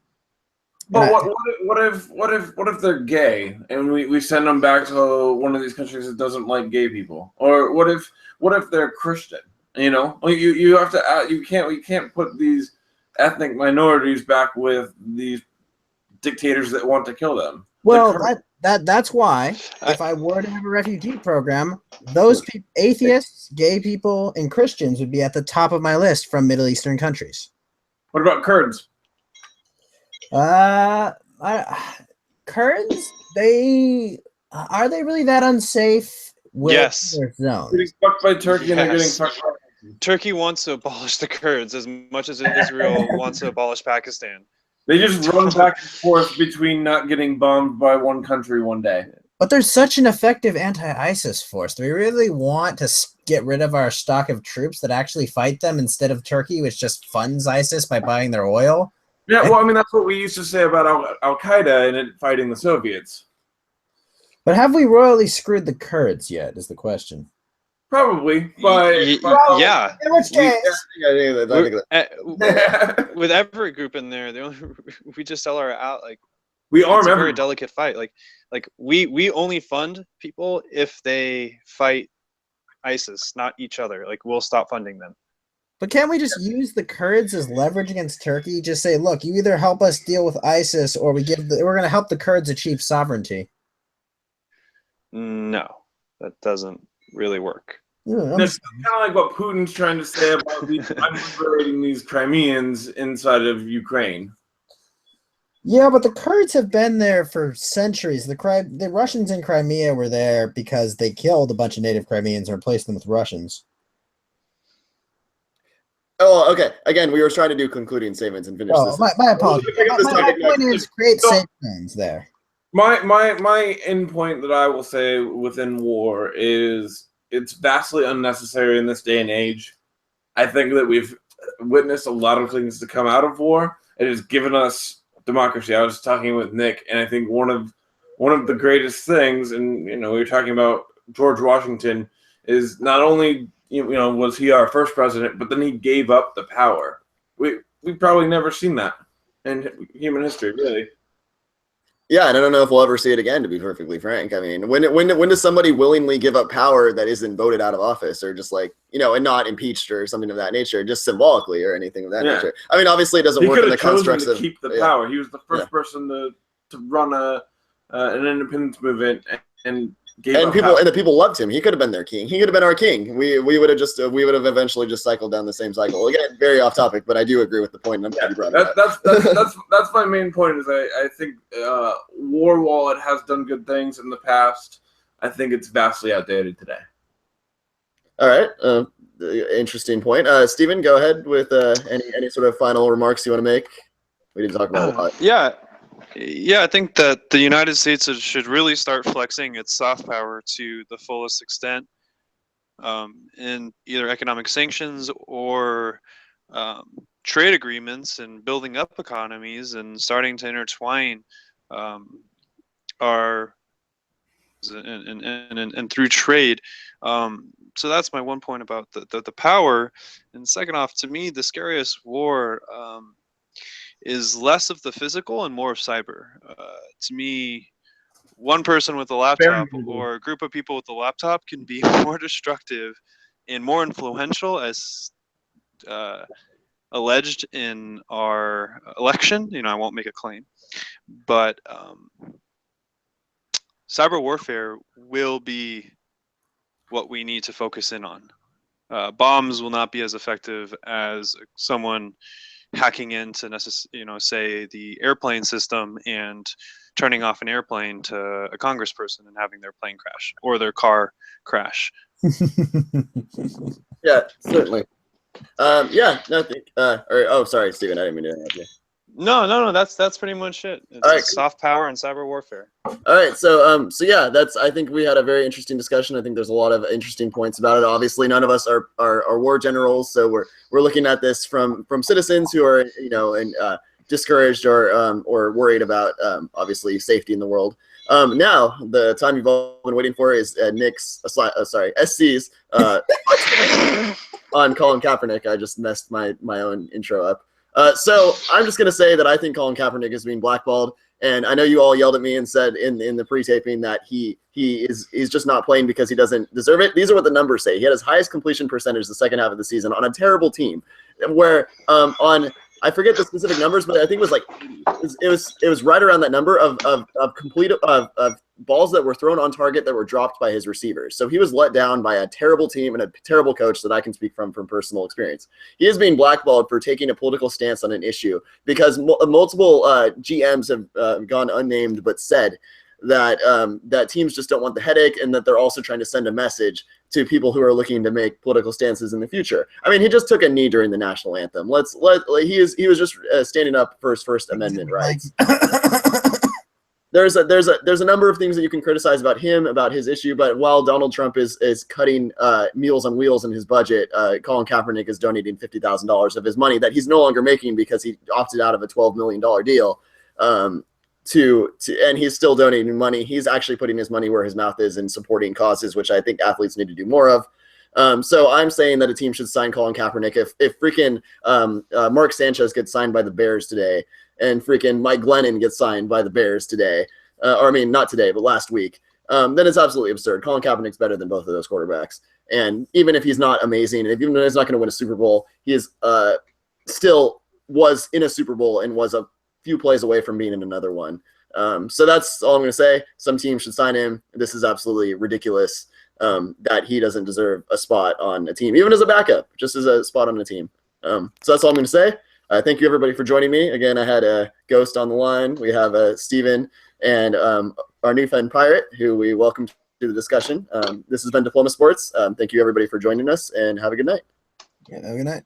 But what if they're gay and we send them back to one of these countries that doesn't like gay people? Or what if they're Christian? You have to we can't put these ethnic minorities back with these dictators that want to kill them. Well, that's why if I were to have a refugee program, those atheists, gay people, and Christians would be at the top of my list from Middle Eastern countries. What about Kurds? Kurds, are they really that unsafe? Yes. Getting fucked by Turkey and they're getting fucked by Turkey wants to abolish the Kurds as much as Israel wants to abolish Pakistan. They just run back and forth between not getting bombed by one country one day. But there's such an effective anti-ISIS force. Do we really want to get rid of our stock of troops that actually fight them instead of Turkey, which just funds ISIS by buying their oil? Yeah, well, I mean, that's what we used to say about Al-Qaeda and it fighting the Soviets. But have we royally screwed the Kurds yet, is the question. Probably, but yeah. In which case, with every group in there, we just sell our out. Like we arm it's a very everyone. delicate fight. Like we only fund people if they fight ISIS, not each other. Like we'll stop funding them. but can't we just use the Kurds as leverage against Turkey? Just say, look, you either help us deal with ISIS, or we're going to help the Kurds achieve sovereignty. No, that doesn't really work. That's kind of like what Putin's trying to say about I'm liberating these Crimeans inside of Ukraine. Yeah, but the Kurds have been there for centuries. The Russians in Crimea were there because they killed a bunch of native Crimeans and replaced them with Russians. Oh, okay. Again, we were trying to do concluding statements and finish this. My apologies. My point is create safe zones there. My end point that I will say within war is it's vastly unnecessary in this day and age. I think that we've witnessed a lot of things to come out of war. It has given us democracy. I was talking with Nick, and I think one of the greatest things, and we were talking about George Washington, is not only was he our first president, but then he gave up the power. We've probably never seen that in human history, really. Yeah, and I don't know if we'll ever see it again, to be perfectly frank. I mean, when does somebody willingly give up power that isn't voted out of office, or just like, and not impeached or something of that nature, just symbolically or anything of that nature? I mean, obviously it doesn't work in the constructs to keep the power. He was the first person to run an independence movement and the people loved him. He could have been their king. He could have been our king. We would have eventually just cycled down the same cycle. Again, very off topic, but I do agree with the point. And I'm glad you brought it up. That's my main point. Is I think war, while it has done good things in the past, I think it's vastly outdated today. All right, interesting point. Stephen, go ahead with any sort of final remarks you want to make. We didn't talk about a lot. Yeah, I think that the United States should really start flexing its soft power to the fullest extent in either economic sanctions or trade agreements, and building up economies and starting to intertwine our and through trade. So that's my one point about the power. And second off, to me, the scariest war is less of the physical and more of cyber. To me, one person with a laptop or a group of people with a laptop can be more destructive and more influential, as alleged in our election. I won't make a claim, but cyber warfare will be what we need to focus in on. Bombs will not be as effective as someone hacking into say the airplane system and turning off an airplane to a congressperson and having their plane crash or their car crash. Yeah, certainly. Nothing. Sorry, Stephen, I didn't mean to interrupt you. No, that's pretty much it. It's all right, soft power and cyber warfare. All right, so yeah, I think we had a very interesting discussion. I think there's a lot of interesting points about it. Obviously, none of us are war generals, so we're looking at this from citizens who are discouraged or worried about obviously safety in the world. Now the time you've all been waiting for is SC's on Colin Kaepernick. I just messed my own intro up. So I'm just going to say that I think Colin Kaepernick is being blackballed. And I know you all yelled at me and said in the pre-taping that he's just not playing because he doesn't deserve it. These are what the numbers say. He had his highest completion percentage the second half of the season on a terrible team, where on I forget the specific numbers, but I think it was like 80. It was right around that number of balls that were thrown on target that were dropped by his receivers. So he was let down by a terrible team and a terrible coach that I can speak from personal experience. He is being blackballed for taking a political stance on an issue because multiple GMs have gone unnamed but said that that teams just don't want the headache, and that they're also trying to send a message to people who are looking to make political stances in the future. I mean, he just took a knee during the national anthem. He was just standing up for his First Amendment rights. There's a number of things that you can criticize about him, about his issue, but while Donald Trump is cutting Meals on Wheels in his budget, Colin Kaepernick is donating $50,000 of his money that he's no longer making because he opted out of a $12 million deal. And he's still donating money. He's actually putting his money where his mouth is and supporting causes, which I think athletes need to do more of. So I'm saying that a team should sign Colin Kaepernick. If freaking Mark Sanchez gets signed by the Bears today, and freaking Mike Glennon gets signed by the Bears today, or I mean, not today, but last week, then it's absolutely absurd. Colin Kaepernick's better than both of those quarterbacks. And even if he's not amazing, and even though he's not going to win a Super Bowl, he is still was in a Super Bowl and was a few plays away from being in another one. So that's all I'm going to say. Some teams should sign him. This is absolutely ridiculous that he doesn't deserve a spot on a team, even as a backup, just as a spot on a team. So that's all I'm going to say. Thank you, everybody, for joining me. Again, I had a Ghost on the line. We have Steven and our new friend Pirate, who we welcome to the discussion. This has been Diploma Sports. Thank you, everybody, for joining us, and have a good night. Yeah, have a good night.